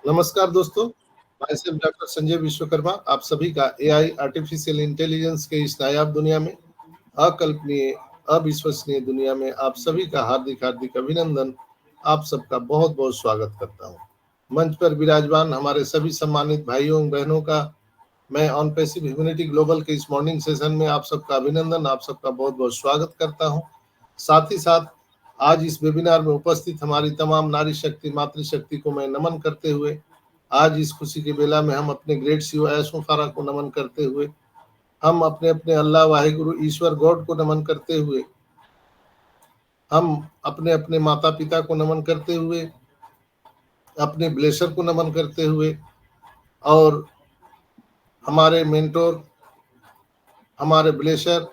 नमस्कार दोस्तों, मैं सिर्फ डॉक्टर संजय विश्वकर्मा आप सभी का एआई आर्टिफिशियल इंटेलिजेंस के इस नायाब दुनिया में, अकल्पनीय, अविश्वसनीय दुनिया में आप सभी का हार्दिक हार्दिक अभिनंदन। आप सबका बहुत बहुत स्वागत करता हूँ। मंच पर विराजमान हमारे सभी सम्मानित भाइयों बहनों का मैं ऑन पैसिव ह्यूमैनिटी ग्लोबल के इस मॉर्निंग सेशन में आप सबका अभिनंदन, आप सबका बहुत बहुत स्वागत करता हूँ। साथ ही साथ आज इस वेबिनार में उपस्थित हमारी तमाम नारी शक्ति मातृशक्ति को मैं नमन करते हुए, आज इस खुशी के बेला में हम अपने ग्रेट सीईओ ऐशो फारा को नमन करते हुए, हम अपने अपने अल्लाह वाहिगुरु ईश्वर गॉड को नमन करते हुए, हम अपने अपने माता पिता को नमन करते हुए, अपने ब्लेसर को नमन करते हुए और हमारे मेंटोर, हमारे ब्लेसर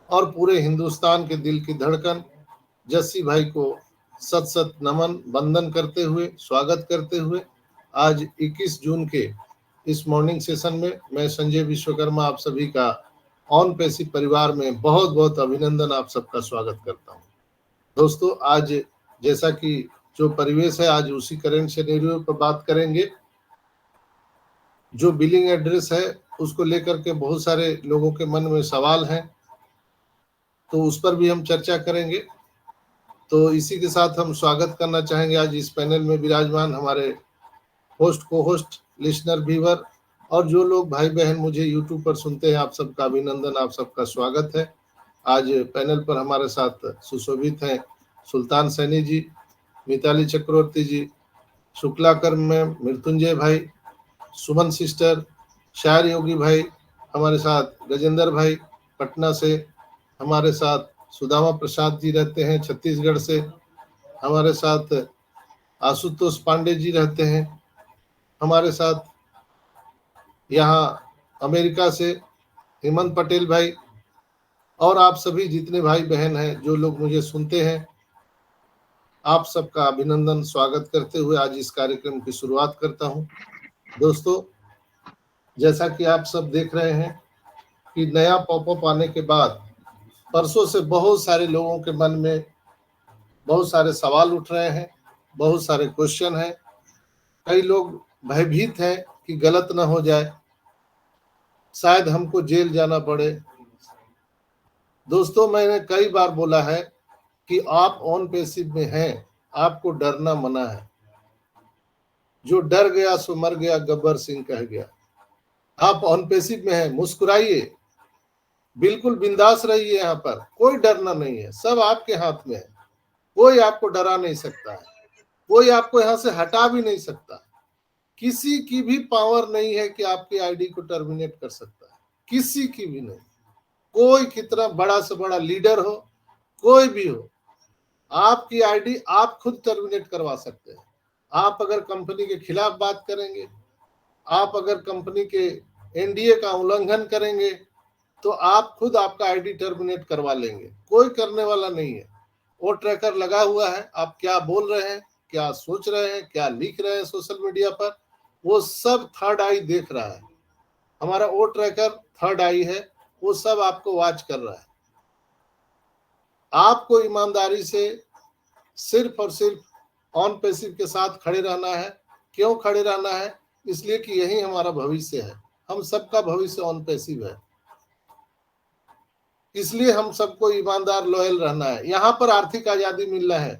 और पूरे हिंदुस्तान के दिल की धड़कन जस्सी भाई को सत सत नमन वंदन करते हुए, स्वागत करते हुए आज 21 जून के इस मॉर्निंग सेशन में मैं संजय विश्वकर्मा आप सभी का ऑन पैसिव परिवार में बहुत बहुत अभिनंदन, आप सबका स्वागत करता हूं। दोस्तों, आज जैसा कि जो परिवेश है, आज उसी करंट सिनेरियो पर बात करेंगे। जो बिलिंग एड्रेस है उसको लेकर के बहुत सारे लोगों के मन में सवाल हैं, तो उस पर भी हम चर्चा करेंगे। तो इसी के साथ हम स्वागत करना चाहेंगे आज इस पैनल में विराजमान हमारे होस्ट, को होस्ट, लिसनर, व्यूअर और जो लोग भाई बहन मुझे यूट्यूब पर सुनते हैं, आप सबका अभिनंदन, आप सबका स्वागत है। आज पैनल पर हमारे साथ सुशोभित हैं सुल्तान सैनी जी, मिताली चक्रवर्ती जी, शुक्लाकर मैम, मृत्युंजय भाई, सुमन सिस्टर, शायर योगी भाई, हमारे साथ गजेंद्र भाई पटना से, हमारे साथ सुदामा प्रसाद जी रहते हैं छत्तीसगढ़ से, हमारे साथ आशुतोष पांडे जी रहते हैं, हमारे साथ यहाँ अमेरिका से हेमंत पटेल भाई, और आप सभी जितने भाई बहन हैं जो लोग मुझे सुनते हैं, आप सबका अभिनंदन, स्वागत करते हुए आज इस कार्यक्रम की शुरुआत करता हूं। दोस्तों, जैसा कि आप सब देख रहे हैं कि नया पॉपअप आने के बाद परसों से बहुत सारे लोगों के मन में बहुत सारे सवाल उठ रहे हैं, बहुत सारे क्वेश्चन हैं। कई लोग भयभीत हैं कि गलत ना हो जाए, शायद हमको जेल जाना पड़े। दोस्तों, मैंने कई बार बोला है कि आप ऑन पैसिव में हैं, आपको डरना मना है। जो डर गया सो मर गया, गब्बर सिंह कह गया। आप ऑन पैसिव में हैं, मुस्कुराइए, बिल्कुल बिंदास रहिए। यहाँ पर कोई डरना नहीं है, सब आपके हाथ में है। कोई आपको डरा नहीं सकता है, कोई आपको यहाँ से हटा भी नहीं सकता। किसी की भी पावर नहीं है कि आपकी आईडी को टर्मिनेट कर सकता है, किसी की भी नहीं। कोई कितना बड़ा से बड़ा लीडर हो, कोई भी हो, आपकी आईडी आप खुद टर्मिनेट करवा सकते हैं। आप अगर कंपनी के खिलाफ बात करेंगे, आप अगर कंपनी के एनडीए का उल्लंघन करेंगे, तो आप खुद आपका आईडी टर्मिनेट करवा लेंगे। कोई करने वाला नहीं है। वो ट्रैकर लगा हुआ है, आप क्या बोल रहे हैं, क्या सोच रहे हैं, क्या लिख रहे हैं सोशल मीडिया पर, वो सब थर्ड आई देख रहा है। हमारा वो ट्रैकर थर्ड आई है, वो सब आपको वॉच कर रहा है। आपको ईमानदारी से सिर्फ और सिर्फ ऑन पैसिव के साथ खड़े रहना है। क्यों खड़े रहना है? इसलिए कि यही हमारा भविष्य है। हम सबका भविष्य ऑन पैसिव है, इसलिए हम सबको ईमानदार लॉयल रहना है। यहाँ पर आर्थिक आजादी मिलना है।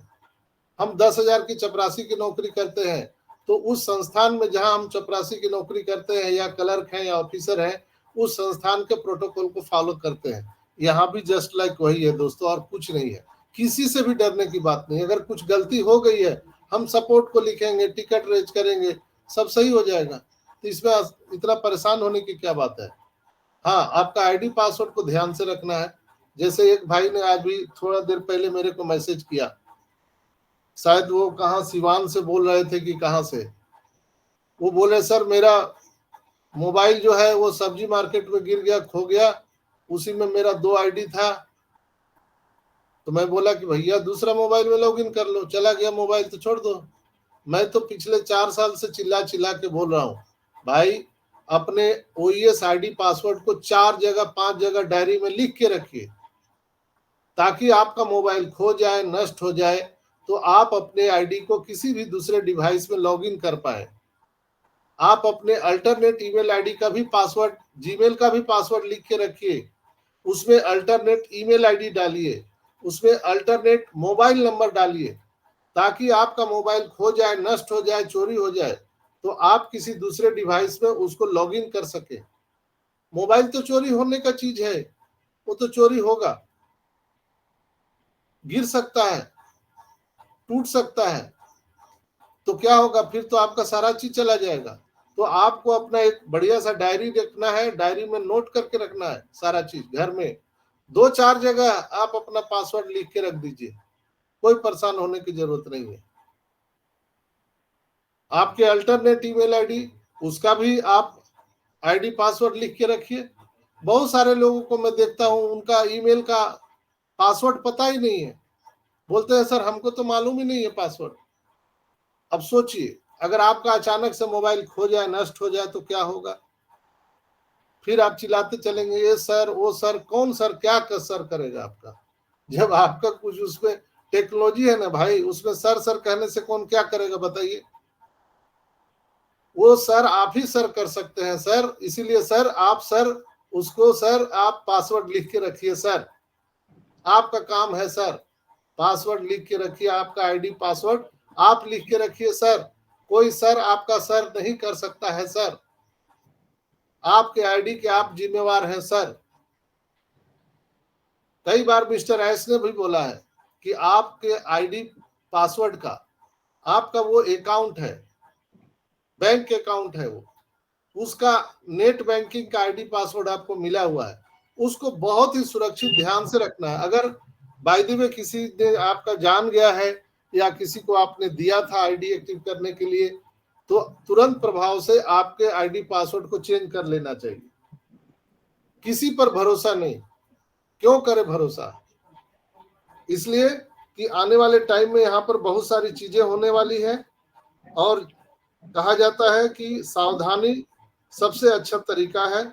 हम 10,000 की चपरासी की नौकरी करते हैं, तो उस संस्थान में जहां हम चपरासी की नौकरी करते हैं, या क्लर्क हैं या ऑफिसर हैं, उस संस्थान के प्रोटोकॉल को फॉलो करते हैं। यहाँ भी जस्ट लाइक वही है दोस्तों, और कुछ नहीं है। किसी से भी डरने की बात नहीं। अगर कुछ गलती हो गई है, हम सपोर्ट को लिखेंगे, टिकट रेज करेंगे, सब सही हो जाएगा। तो इसमें इतना परेशान होने की क्या बात है। हाँ, आपका आईडी पासवर्ड को ध्यान से रखना है। जैसे एक भाई ने आज भी थोड़ा देर पहले मेरे को मैसेज किया, शायद वो कहाँ सिवान से बोल रहे थे कि कहाँ से, वो बोले सर मेरा मोबाइल जो है वो सब्जी मार्केट में गिर गया, खो गया, उसी में मेरा 2 आईडी था। तो मैं बोला कि भैया दूसरा मोबाइल में लॉगिन कर लो, चला गया मोबाइल तो छोड़ दो। मैं तो पिछले 4 साल से चिल्ला चिल्ला के बोल रहा हूँ, भाई अपने ओईएस आईडी पासवर्ड को 4 जगह 5 जगह डायरी में लिख के रखिए, ताकि आपका मोबाइल खो जाए, नष्ट हो जाए, तो आप अपने आईडी को किसी भी दूसरे डिवाइस में लॉगिन कर पाए। आप अपने अल्टरनेट ईमेल आईडी का भी पासवर्ड, जीमेल का भी पासवर्ड लिख के रखिए, उसमें अल्टरनेट ईमेल आईडी डालिए, उसमें अल्टरनेट मोबाइल नंबर डालिए, ताकि आपका मोबाइल खो जाए, नष्ट हो जाए, चोरी हो जाए तो आप किसी दूसरे डिवाइस में उसको लॉगिन कर सके। मोबाइल तो चोरी होने का चीज है, वो तो चोरी होगा, गिर सकता है, टूट सकता है, तो क्या होगा फिर? तो आपका सारा चीज चला जाएगा। तो आपको अपना एक बढ़िया सा डायरी रखना है, डायरी में नोट करके रखना है सारा चीज। घर में 2-4 जगह आप अपना पासवर्ड लिख के रख दीजिए, कोई परेशान होने की जरूरत नहीं है। आपके अल्टरनेट ईमेल आईडी, उसका भी आप आईडी पासवर्ड लिख के रखिए। बहुत सारे लोगों को मैं देखता हूं, उनका ईमेल का पासवर्ड पता ही नहीं है, बोलते हैं सर हमको तो मालूम ही नहीं है पासवर्ड। अब सोचिए, अगर आपका अचानक से मोबाइल खो जाए, नष्ट हो जाए तो क्या होगा? फिर आप चिल्लाते चलेंगे ये सर वो सर। कौन सर क्या कर सर करेगा आपका? जब आपका कुछ उसमें टेक्नोलॉजी है ना भाई, उसमें सर सर कहने से कौन क्या करेगा बताइए? वो सर आप ही सर कर सकते हैं सर, इसीलिए सर आप सर उसको सर आप पासवर्ड लिख के रखिए सर, आपका काम है सर। पासवर्ड लिख के रखिए, आपका आईडी पासवर्ड आप लिख के रखिए सर। कोई सर आपका सर नहीं कर सकता है सर, आपके आईडी के आप जिम्मेवार हैं सर। कई बार मिस्टर एस ने भी बोला है कि आपके आईडी पासवर्ड का, आपका वो अकाउंट है, बैंक अकाउंट है, वो उसका नेट बैंकिंग का आईडी पासवर्ड आपको मिला हुआ है, उसको बहुत ही सुरक्षित ध्यान से रखना है। अगर बाय द वे किसी ने आपका जान गया है या किसी को आपने दिया था आईडी एक्टिव करने के लिए, तो तुरंत प्रभाव से आपके आईडी पासवर्ड को चेंज कर लेना चाहिए। किसी पर भरोसा नहीं। क्यों करे भरोसा? इसलिए कि आने वाले टाइम में यहाँ पर बहुत सारी चीजें होने वाली है, और कहा जाता है कि सावधानी सबसे अच्छा तरीका है,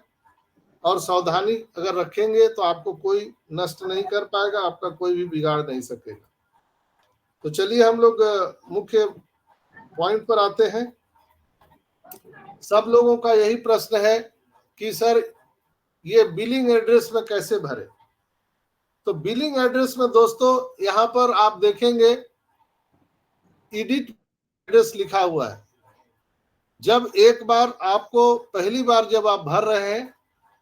और सावधानी अगर रखेंगे तो आपको कोई नष्ट नहीं कर पाएगा, आपका कोई भी बिगाड़ नहीं सकेगा। तो चलिए हम लोग मुख्य पॉइंट पर आते हैं। सब लोगों का यही प्रश्न है कि सर ये बिलिंग एड्रेस में कैसे भरे? तो बिलिंग एड्रेस में दोस्तों यहाँ पर आप देखेंगे एडिट एड्रेस लिखा हुआ है। जब एक बार आपको पहली बार जब आप भर रहे हैं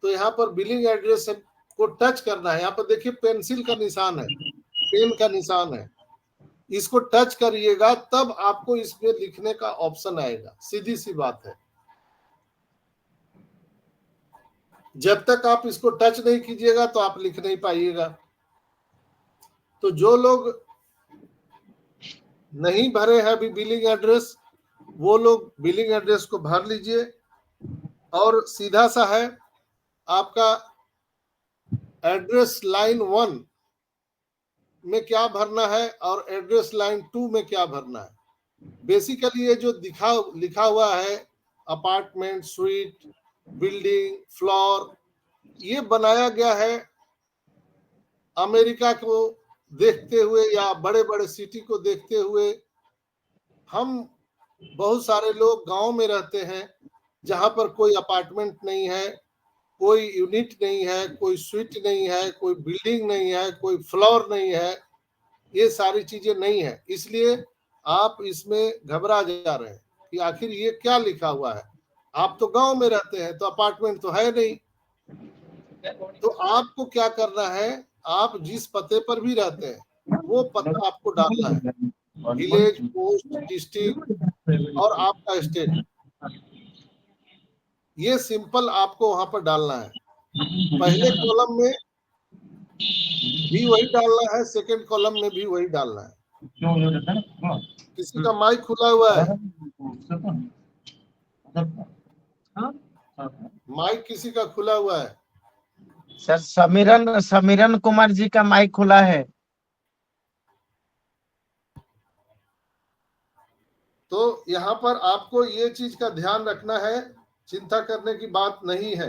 तो यहाँ पर बिलिंग एड्रेस को टच करना है। यहाँ पर देखिए पेंसिल का निशान है, पेन का निशान है, इसको टच करिएगा तब आपको इसमें लिखने का ऑप्शन आएगा। सीधी सी बात है, जब तक आप इसको टच नहीं कीजिएगा तो आप लिख नहीं पाइएगा। तो जो लोग नहीं भरे हैं अभी बिलिंग एड्रेस, वो लोग बिलिंग एड्रेस को भर लीजिए। और सीधा सा है आपका एड्रेस लाइन 1 में क्या भरना है और एड्रेस लाइन 2 में क्या भरना है। बेसिकली ये जो लिखा हुआ है अपार्टमेंट, स्वीट, बिल्डिंग, फ्लोर, ये बनाया गया है अमेरिका को देखते हुए या बड़े बड़े सिटी को देखते हुए। हम बहुत सारे लोग गांव में रहते हैं जहां पर कोई अपार्टमेंट नहीं है, कोई यूनिट नहीं है, कोई स्वीट नहीं है, कोई बिल्डिंग नहीं है, कोई फ्लोर नहीं है, ये सारी चीजें नहीं है। इसलिए आप इसमें घबरा जा रहे हैं कि आखिर ये क्या लिखा हुआ है। आप तो गांव में रहते हैं तो अपार्टमेंट तो है नहीं। तो आपको क्या करना है, आप जिस पते पर भी रहते हैं वो पता आपको डालना है, विलेज, पोस्ट, डिस्ट्रिक्ट और आपका स्टेट। ये सिंपल आपको वहां पर डालना है। पहले कॉलम में भी वही डालना है, सेकंड कॉलम में भी वही डालना है। किसी का माइक खुला हुआ है? माइक किसी का खुला हुआ है? सर समीरन कुमार जी का माइक खुला है। तो यहाँ पर आपको ये चीज का ध्यान रखना है, चिंता करने की बात नहीं है।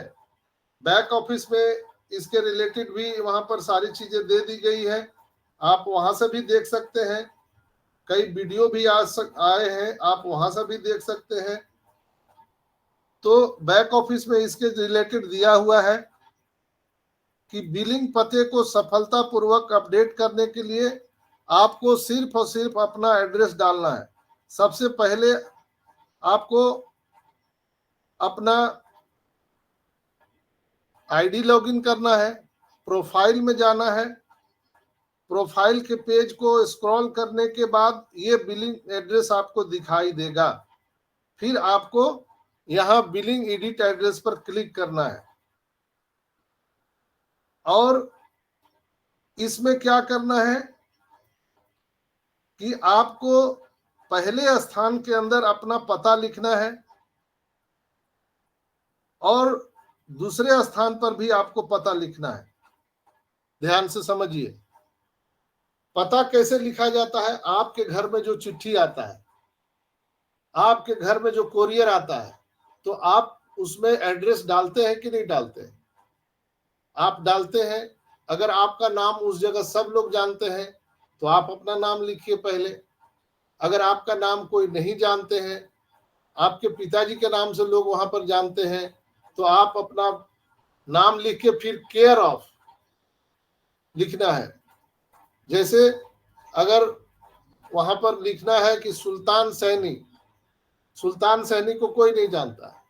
बैक ऑफिस में इसके रिलेटेड भी वहां पर सारी चीजें दे दी गई है, आप वहां से भी देख सकते हैं। कई वीडियो भी आए हैं, आप वहां से भी देख सकते हैं। तो बैक ऑफिस में इसके रिलेटेड दिया हुआ है कि बिलिंग पते को सफलतापूर्वक अपडेट करने के लिए आपको सिर्फ और सिर्फ अपना एड्रेस डालना है। सबसे पहले आपको अपना आईडी लॉगिन करना है, प्रोफाइल में जाना है। प्रोफाइल के पेज को स्क्रॉल करने के बाद ये बिलिंग एड्रेस आपको दिखाई देगा। फिर आपको यहाँ बिलिंग एडिट एड्रेस पर क्लिक करना है और इसमें क्या करना है कि आपको पहले स्थान के अंदर अपना पता लिखना है और दूसरे स्थान पर भी आपको पता लिखना है। ध्यान से समझिए, पता कैसे लिखा जाता है। आपके घर में जो चिट्ठी आता है, आपके घर में जो कोरियर आता है, तो आप उसमें एड्रेस डालते हैं कि नहीं डालते हैं? आप डालते हैं। अगर आपका नाम उस जगह सब लोग जानते हैं तो आप अपना नाम लिखिए पहले। अगर आपका नाम कोई नहीं जानते हैं, आपके पिताजी के नाम से लोग वहां पर जानते हैं, तो आप अपना नाम लिख के फिर केयर ऑफ लिखना है। जैसे अगर वहां पर लिखना है कि सुल्तान सैनी, सुल्तान सैनी को कोई नहीं जानता है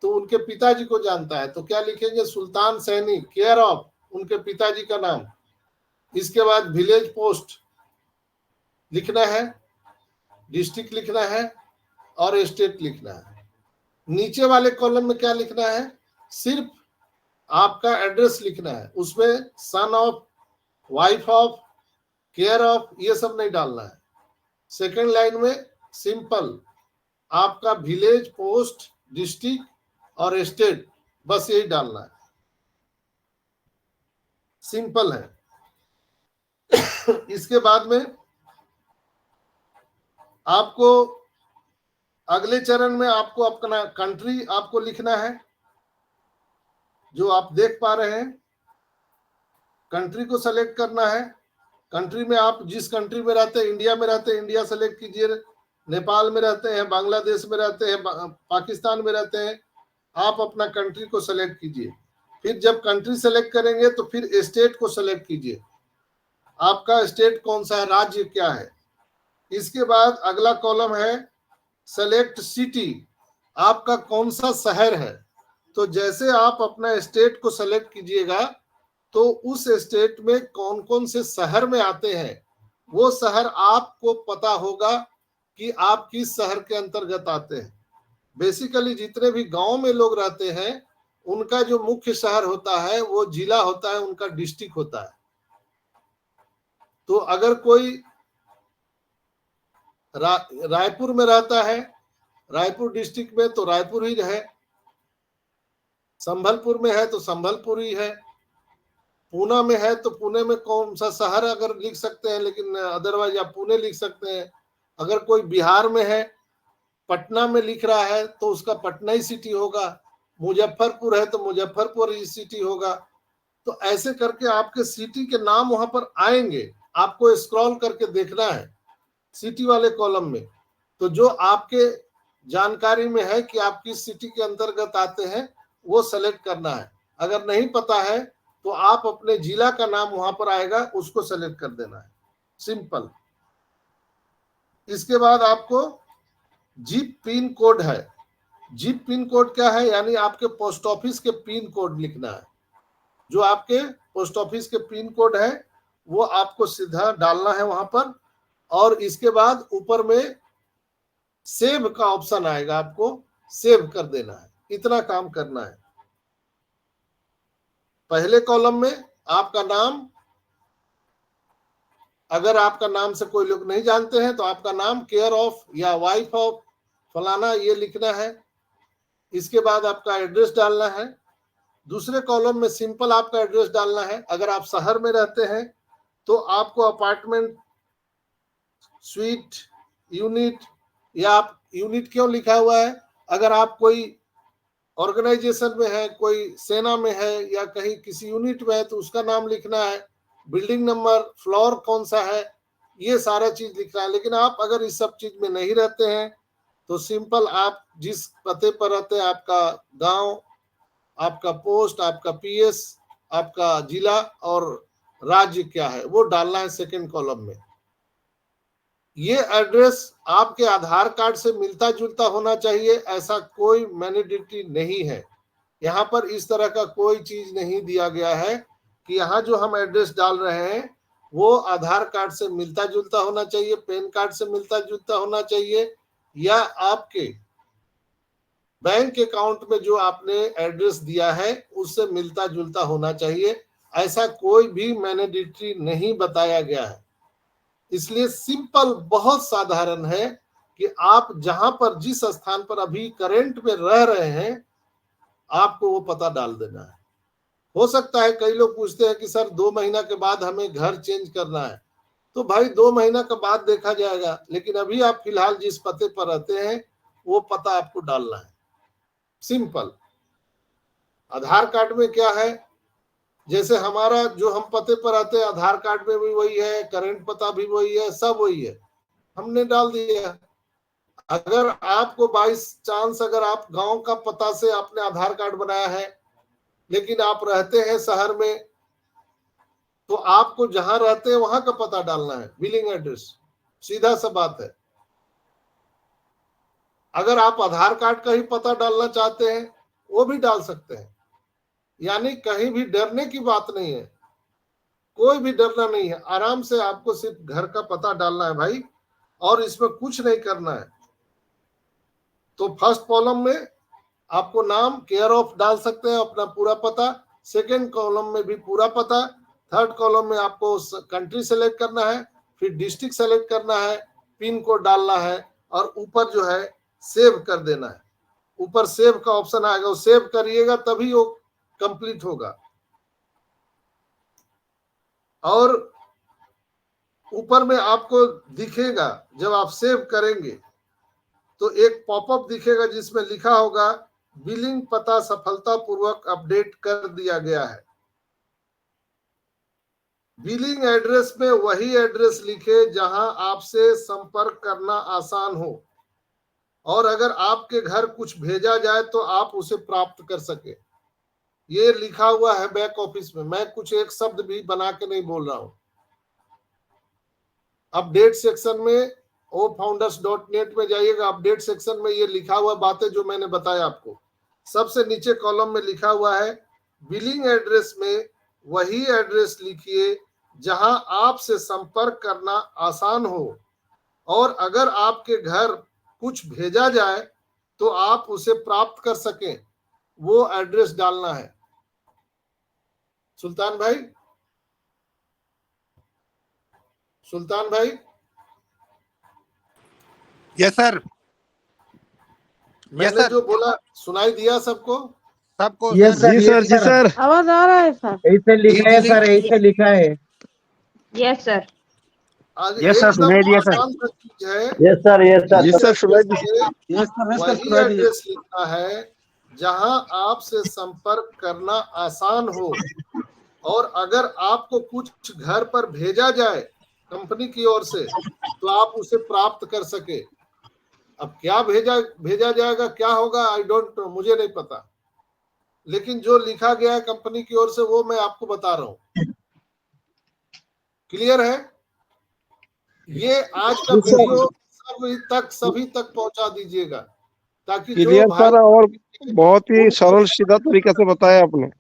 तो उनके पिताजी को जानता है, तो क्या लिखेंगे? सुल्तान सैनी केयर ऑफ उनके पिताजी का नाम। इसके बाद विलेज पोस्ट लिखना है, डिस्ट्रिक्ट लिखना है और स्टेट लिखना है। नीचे वाले कॉलम में क्या लिखना है? सिर्फ आपका एड्रेस लिखना है। उसमें son of, wife of, care of ये सब नहीं डालना है। सेकंड लाइन में सिंपल आपका विलेज, पोस्ट, डिस्ट्रिक्ट और स्टेट, बस यही डालना है। सिंपल है। इसके बाद में आपको अगले चरण में आपको अपना कंट्री आपको लिखना है, जो आप देख पा रहे हैं। कंट्री को सेलेक्ट करना है। कंट्री में आप जिस कंट्री में रहते हैं, इंडिया में रहते हैं इंडिया सेलेक्ट कीजिए, नेपाल में रहते हैं, बांग्लादेश में रहते हैं, पाकिस्तान में रहते हैं, आप अपना कंट्री को सेलेक्ट कीजिए। फिर जब कंट्री सेलेक्ट करेंगे तो फिर स्टेट को सेलेक्ट कीजिए, आपका स्टेट कौन सा है, राज्य क्या है। इसके बाद अगला कॉलम है सेलेक्ट सिटी, आपका कौन सा शहर है। तो जैसे आप अपना स्टेट को सेलेक्ट कीजिएगा तो उस स्टेट में कौन कौन से शहर में आते हैं वो शहर आपको पता होगा कि आप किस शहर के अंतर्गत आते हैं। बेसिकली जितने भी गांव में लोग रहते हैं उनका जो मुख्य शहर होता है वो जिला होता है, उनका डिस्ट्रिक्ट होता है। तो अगर कोई रायपुर में रहता है, रायपुर डिस्ट्रिक्ट में, तो रायपुर ही है। संभलपुर में है तो संभलपुर ही है। पूना में है तो पुणे में कौन सा शहर अगर लिख सकते हैं, लेकिन अदरवाइज आप पुणे लिख सकते हैं। अगर कोई बिहार में है, पटना में लिख रहा है तो उसका पटना ही सिटी होगा। मुजफ्फरपुर है तो मुजफ्फरपुर ही सिटी होगा। तो ऐसे करके आपके सिटी के नाम वहां पर आएंगे, आपको स्क्रॉल करके देखना है सिटी वाले कॉलम में। तो जो आपके जानकारी में है कि आप किस सिटी के अंतर्गत आते हैं वो सेलेक्ट करना है। अगर नहीं पता है तो आप अपने जिला का नाम वहां पर आएगा, उसको सेलेक्ट कर देना है। सिंपल। इसके बाद आपको जिप पिन कोड है। जिप पिन कोड क्या है? यानी आपके पोस्ट ऑफिस के पिन कोड लिखना है। जो आपके पोस्ट ऑफिस के पिन कोड है वो आपको सीधा डालना है वहां पर, और इसके बाद ऊपर में सेव का ऑप्शन आएगा, आपको सेव कर देना है। इतना काम करना है। पहले कॉलम में आपका नाम, अगर आपका नाम से कोई लोग नहीं जानते हैं तो आपका नाम, केयर ऑफ या वाइफ ऑफ फलाना ये लिखना है। इसके बाद आपका एड्रेस डालना है। दूसरे कॉलम में सिंपल आपका एड्रेस डालना है। अगर आप शहर में रहते हैं तो आपको अपार्टमेंट, स्वीट, यूनिट, या आप यूनिट क्यों लिखा हुआ है, अगर आप कोई ऑर्गेनाइजेशन में है, कोई सेना में है या कहीं किसी यूनिट में है तो उसका नाम लिखना है। बिल्डिंग नंबर, फ्लोर कौन सा है, ये सारा चीज लिखना है। लेकिन आप अगर इस सब चीज में नहीं रहते हैं तो सिंपल आप जिस पते पर रहते हैं, आपका गांव, आपका पोस्ट, आपका पीएस, आपका जिला और राज्य क्या है वो डालना है सेकंड कॉलम में। ये एड्रेस आपके आधार कार्ड से मिलता जुलता होना चाहिए, ऐसा कोई मैंडेटरी नहीं है। यहाँ पर इस तरह का कोई चीज नहीं दिया गया है कि यहाँ जो हम एड्रेस डाल रहे हैं वो आधार कार्ड से मिलता जुलता होना चाहिए, पैन कार्ड से मिलता जुलता होना चाहिए, या आपके बैंक अकाउंट में जो आपने एड्रेस दिया है उससे मिलता जुलता होना चाहिए। ऐसा कोई भी मैंडेटरी नहीं बताया गया है। इसलिए सिंपल, बहुत साधारण है कि आप जहां पर, जिस स्थान पर अभी करंट में रह रहे हैं, आपको वो पता डाल देना है। हो सकता है कई लोग पूछते हैं कि सर 2 महीना के बाद हमें घर चेंज करना है, तो भाई 2 महीना के बाद देखा जाएगा, लेकिन अभी आप फिलहाल जिस पते पर रहते हैं वो पता आपको डालना है। सिंपल। आधार कार्ड में क्या है, जैसे हमारा जो हम पते पर रहते हैं आधार कार्ड में भी वही है, करंट पता भी वही है, सब वही है, हमने डाल दिया। अगर आपको बाई चांस अगर आप गांव का पता से आपने आधार कार्ड बनाया है लेकिन आप रहते हैं शहर में, तो आपको जहां रहते हैं वहां का पता डालना है, बिलिंग एड्रेस। सीधा सा बात है। अगर आप आधार कार्ड का ही पता डालना चाहते हैं वो भी डाल सकते हैं, यानी कहीं भी डरने की बात नहीं है, कोई भी डरना नहीं है। आराम से आपको सिर्फ घर का पता डालना है भाई, और इसमें कुछ नहीं करना है। तो फर्स्ट कॉलम में आपको नाम, केयर ऑफ डाल सकते हैं, अपना पूरा पता। सेकंड कॉलम में भी पूरा पता। थर्ड कॉलम में आपको कंट्री सेलेक्ट करना है, फिर डिस्ट्रिक्ट सेलेक्ट करना है, पिन कोड डालना है, और ऊपर जो है सेव कर देना है। ऊपर सेव का ऑप्शन आएगा, वो सेव करिएगा तभी वो कंप्लीट होगा। और ऊपर में आपको दिखेगा, जब आप सेव करेंगे तो एक पॉपअप दिखेगा जिसमें लिखा होगा बिलिंग पता सफलतापूर्वक अपडेट कर दिया गया है। बिलिंग एड्रेस में वही एड्रेस लिखे जहां आपसे संपर्क करना आसान हो, और अगर आपके घर कुछ भेजा जाए तो आप उसे प्राप्त कर सके। ये लिखा हुआ है बैक ऑफिस में, मैं कुछ एक शब्द भी बना के नहीं बोल रहा हूं। अपडेट सेक्शन में ofounders.net में जाइएगा, अपडेट सेक्शन में ये लिखा हुआ बातें जो मैंने बताया आपको। सबसे नीचे कॉलम में लिखा हुआ है बिलिंग एड्रेस में वही एड्रेस लिखिए जहां आपसे संपर्क करना आसान हो, और अगर आपके घर कुछ भेजा जाए तो आप उसे प्राप्त कर सकें, वो एड्रेस डालना है। सुल्तान भाई, सुल्तान भाई। Yes sir. मैंने जो बोला सुनाई दिया सबको? सबको यस सर, जी सर, जी सर। आवाज आ रहा है सर? ऐसे लिखा है सर, ऐसे लिखा है। Yes sir. आज यस सर, एकदम सुनाई दिया सर। आसान सा चीज है। Yes sir, yes sir. जी सर, सुनाई दी। वही एड्रेस लिखना है जहां आपसे संपर्क करना आसान हो, और अगर आपको कुछ घर पर भेजा जाए कंपनी की ओर से तो आप उसे प्राप्त कर सके। अब क्या भेजा जाएगा, क्या होगा, आई डोंट नो, मुझे नहीं पता, लेकिन जो लिखा गया है कंपनी की ओर से वो मैं आपको बता रहा हूं। क्लियर है? ये आज का वीडियो सभी तक पहुंचा दीजिएगा, ताकि जो क्लियर भाई, सर, और बहुत ही सरल सीधा तरीका से बताया आपने।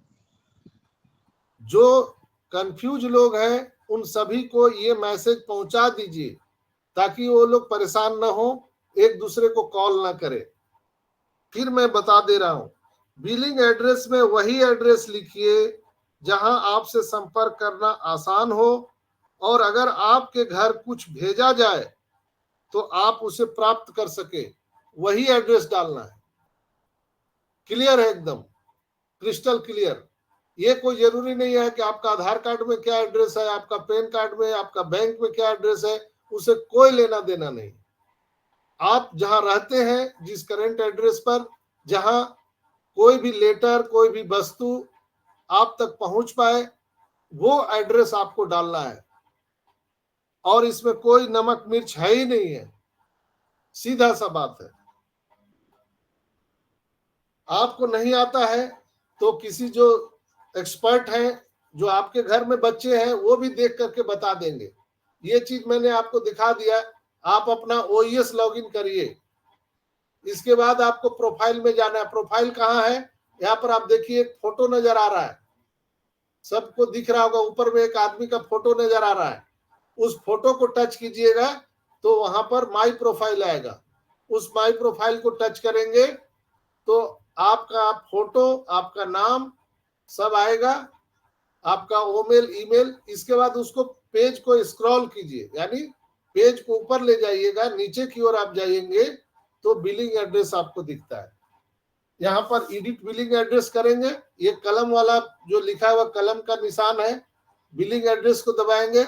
जो कंफ्यूज लोग हैं उन सभी को ये मैसेज पहुंचा दीजिए, ताकि वो लोग परेशान ना हो, एक दूसरे को कॉल ना करें। फिर मैं बता दे रहा हूं, बिलिंग एड्रेस में वही एड्रेस लिखिए जहां आपसे संपर्क करना आसान हो, और अगर आपके घर कुछ भेजा जाए तो आप उसे प्राप्त कर सके, वही एड्रेस डालना है। क्लियर है? एकदम क्रिस्टल क्लियर। ये कोई जरूरी नहीं है कि आपका आधार कार्ड में क्या एड्रेस है, आपका पैन कार्ड में, आपका बैंक में क्या एड्रेस है, उसे कोई लेना देना नहीं। आप जहां रहते हैं, जिस करंट एड्रेस पर, जहां कोई भी लेटर, कोई भी वस्तु आप तक पहुंच पाए, वो एड्रेस आपको डालना है। और इसमें कोई नमक मिर्च है ही नहीं है, सीधा सा बात है। आपको नहीं आता है तो किसी जो एक्सपर्ट हैं, जो आपके घर में बच्चे हैं, वो भी देख करके बता देंगे। ये चीज मैंने आपको दिखा दिया। आप अपना OES लॉगिन करिए। इसके बाद आपको प्रोफाइल में जाना है। प्रोफाइल कहाँ है? यहाँ पर आप देखिए एक फोटो नजर आ रहा है, सबको दिख रहा होगा, ऊपर में एक आदमी का फोटो नजर आ रहा है। उस फोटो को टच कीजिएगा तो वहां पर माई प्रोफाइल आएगा। उस माई प्रोफाइल को टच करेंगे तो आपका फोटो, आपका नाम सब आएगा, आपका ईमेल। इसके बाद उसको पेज को स्क्रॉल कीजिए, यानी पेज को ऊपर ले जाइएगा, नीचे की ओर आप जाएंगे तो बिलिंग एड्रेस आपको दिखता है। यहाँ पर एडिट बिलिंग एड्रेस करेंगे, ये कलम वाला जो लिखा हुआ कलम का निशान है, बिलिंग एड्रेस को दबाएंगे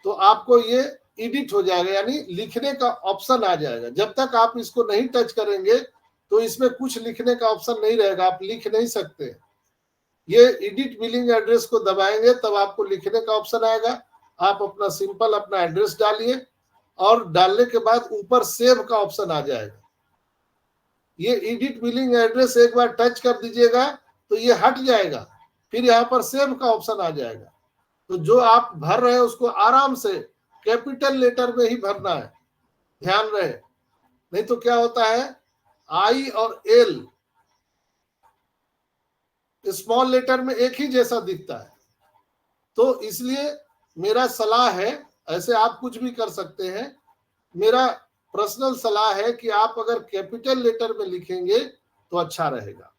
तो आपको ये एडिट हो जाएगा, यानी लिखने का ऑप्शन आ जाएगा। जब तक आप इसको नहीं टच करेंगे तो इसमें कुछ लिखने का ऑप्शन नहीं रहेगा, आप लिख नहीं सकते। ये एडिट बिलिंग एड्रेस को दबाएंगे तब आपको लिखने का ऑप्शन आएगा। आप अपना सिंपल अपना एड्रेस डालिए और डालने के बाद ऊपर सेव का ऑप्शन आ जाएगा। ये एडिट बिलिंग एड्रेस एक बार टच कर दीजिएगा तो ये हट जाएगा, फिर यहाँ पर सेव का ऑप्शन आ जाएगा। तो जो आप भर रहे हैं उसको आराम से कैपिटल लेटर में ही भरना है, ध्यान रहे। नहीं तो क्या होता है, I और L स्मॉल लेटर में एक ही जैसा दिखता है। तो इसलिए मेरा सलाह है, ऐसे आप कुछ भी कर सकते हैं, मेरा पर्सनल सलाह है कि आप अगर कैपिटल लेटर में लिखेंगे तो अच्छा रहेगा।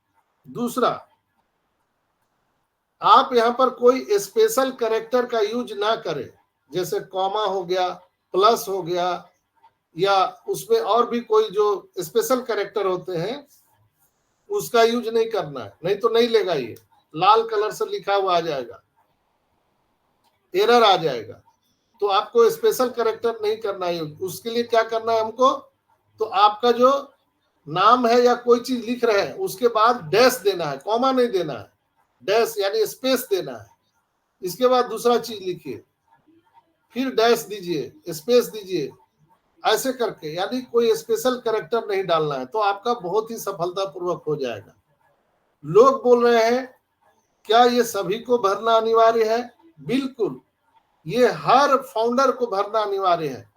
दूसरा, आप यहां पर कोई स्पेशल कैरेक्टर का यूज ना करें, जैसे कॉमा हो गया, प्लस हो गया, या उसमें और भी कोई जो स्पेशल कैरेक्टर होते हैं उसका यूज नहीं करना है, नहीं तो नहीं लेगा। ये लाल कलर से लिखा हुआ आ जाएगा, एरर आ जाएगा। तो आपको स्पेशल कैरेक्टर नहीं करना है। उसके लिए क्या करना है हमको, तो आपका जो नाम है या कोई चीज लिख रहे हैं उसके बाद डैश देना है, कॉमा नहीं देना है, डैश यानी स्पेस देना है। इसके बाद दूसरा चीज लिखिए, फिर डैश दीजिए, स्पेस दीजिए, ऐसे करके, यानी कोई स्पेशल कैरेक्टर नहीं डालना है। तो आपका बहुत ही सफलतापूर्वक हो जाएगा। लोग बोल रहे हैं क्या ये सभी को भरना अनिवार्य है? बिल्कुल, ये हर फाउंडर को भरना अनिवार्य है,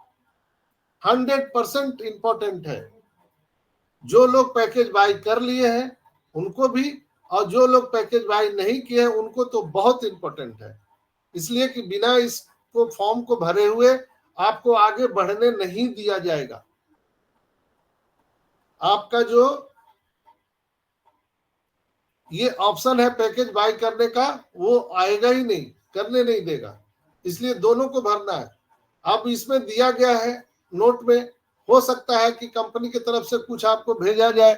100% इंपॉर्टेंट है। जो लोग पैकेज बाय कर लिए हैं उनको भी, और जो लोग पैकेज बाय नहीं किए हैं उनको तो बहुत इंपॉर्टेंट है। इसलिए कि बिना इसको फॉर्म को भरे हुए आपको आगे बढ़ने नहीं दिया जाएगा। आपका जो ये ऑप्शन है पैकेज बाय करने का, वो आएगा ही नहीं, करने नहीं देगा। इसलिए दोनों को भरना है। अब इसमें दिया गया है नोट में, हो सकता है कि कंपनी की तरफ से कुछ आपको भेजा जाए,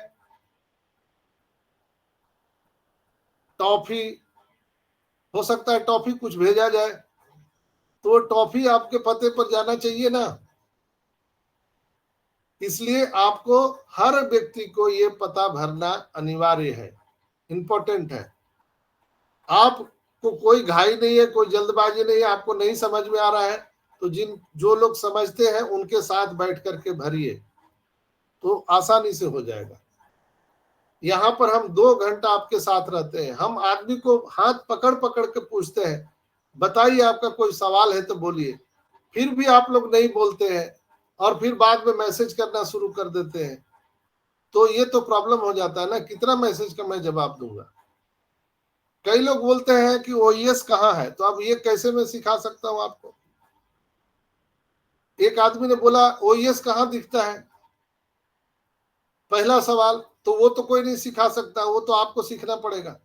टॉफी हो सकता है, टॉफी कुछ भेजा जाए, तो टॉफी आपके पते पर जाना चाहिए ना। इसलिए आपको हर व्यक्ति को ये पता भरना अनिवार्य है, इंपॉर्टेंट है। आपको कोई घाई नहीं है, कोई जल्दबाजी नहीं है, आपको नहीं समझ में आ रहा है तो जो लोग समझते हैं उनके साथ बैठ करके भरिए, तो आसानी से हो जाएगा। यहाँ पर हम 2 घंटा आपके साथ रहते हैं। हम आदमी को हाथ पकड़ पकड़ के पूछते हैं, बताइए आपका कोई सवाल है तो बोलिए, फिर भी आप लोग नहीं बोलते हैं और फिर बाद में मैसेज करना शुरू कर देते हैं। तो ये तो प्रॉब्लम हो जाता है ना, कितना मैसेज का मैं जवाब दूंगा। कई लोग बोलते हैं कि OES कहाँ है, तो अब ये कैसे मैं सिखा सकता हूं आपको। एक आदमी ने बोला OES कहाँ दिखता है, पहला सवाल, तो वो तो कोई नहीं सिखा सकता, वो तो आपको सीखना पड़ेगा।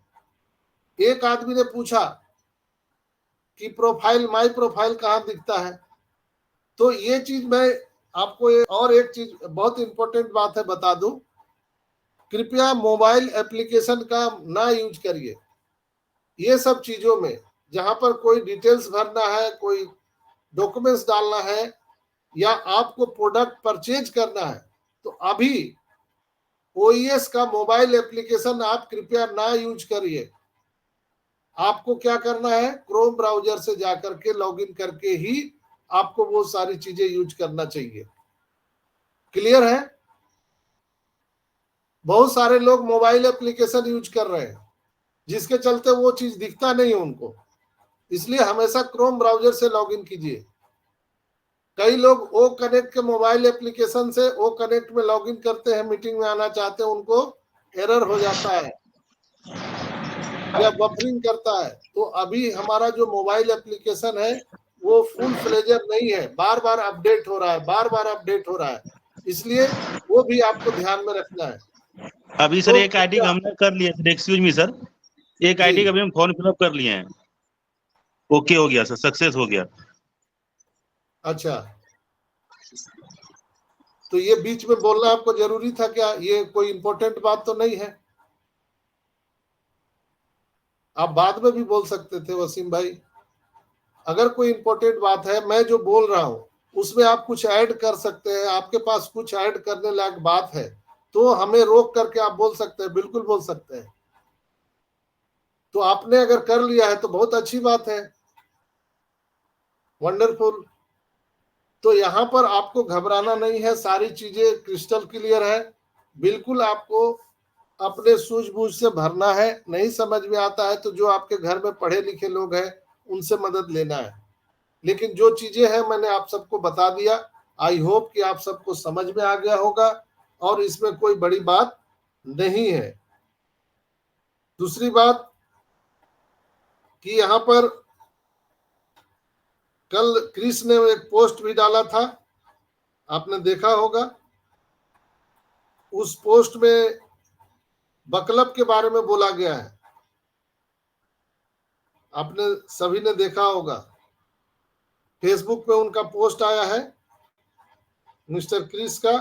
एक आदमी ने पूछा कि प्रोफाइल, माई प्रोफाइल कहाँ दिखता है, तो ये चीज मैं आपको और एक चीज बहुत इंपॉर्टेंट बात है बता दूं, कृपया मोबाइल एप्लीकेशन का ना यूज करिए। ये सब चीजों में जहां पर कोई डिटेल्स भरना है, कोई डॉक्यूमेंट्स डालना है, या आपको प्रोडक्ट परचेज करना है, तो अभी OES का मोबाइल एप्लीकेशन आप कृपया ना यूज करिए। आपको क्या करना है, क्रोम ब्राउजर से जाकर के लॉगिन करके ही आपको वो सारी चीजें यूज करना चाहिए। क्लियर है? बहुत सारे लोग मोबाइल एप्लीकेशन यूज कर रहे हैं, जिसके चलते वो चीज दिखता नहीं है उनको। इसलिए हमेशा क्रोम ब्राउजर से लॉगिन कीजिए। कई लोग ओ कनेक्ट के मोबाइल एप्लीकेशन से ओ कनेक्ट में लॉगिन करते हैं, मीटिंग में आना चाहते हैं, उनको एरर हो जाता है या बफरिंग करता है। तो अभी हमारा जो मोबाइल एप्लीकेशन है वो फुल फ्लेजर नहीं है, बार बार अपडेट हो रहा है, बार बार अपडेट हो रहा है, इसलिए वो भी आपको ध्यान में रखना है। अभी सर तो एक आईडी का हमने कर लिया सर, एक्सक्यूज मी सर, एक आईडी का भी हम फॉर्म फिलअप कर लिए हैं, ओके हो गया सर, सक्सेस हो गया। अच्छा, तो ये बीच में बोलना आपको जरूरी था क्या? ये कोई इंपॉर्टेंट बात तो नहीं है, आप बाद में भी बोल सकते थे वसीम भाई। अगर कोई इंपॉर्टेंट बात है, मैं जो बोल रहा हूं उसमें आप कुछ ऐड कर सकते हैं, आपके पास कुछ ऐड करने लायक बात है तो हमें रोक करके आप बोल सकते हैं, बिल्कुल बोल सकते हैं। तो आपने अगर कर लिया है तो बहुत अच्छी बात है, वंडरफुल। तो यहां पर आपको घबराना नहीं है, सारी चीजें क्रिस्टल क्लियर है, बिल्कुल आपको अपने सूझबूझ से भरना है। नहीं समझ में आता है तो जो आपके घर में पढ़े लिखे लोग हैं उनसे मदद लेना है। लेकिन जो चीजें हैं मैंने आप सबको बता दिया। आई होप कि आप सबको समझ में आ गया होगा और इसमें कोई बड़ी बात नहीं है। दूसरी बात कि यहाँ पर कल क्रिस ने एक पोस्ट भी डाला था, आपने देखा होगा। उस पोस्ट में बकलब के बारे में बोला गया है, आपने सभी ने देखा होगा। फेसबुक पे उनका पोस्ट आया है मिस्टर क्रिस का,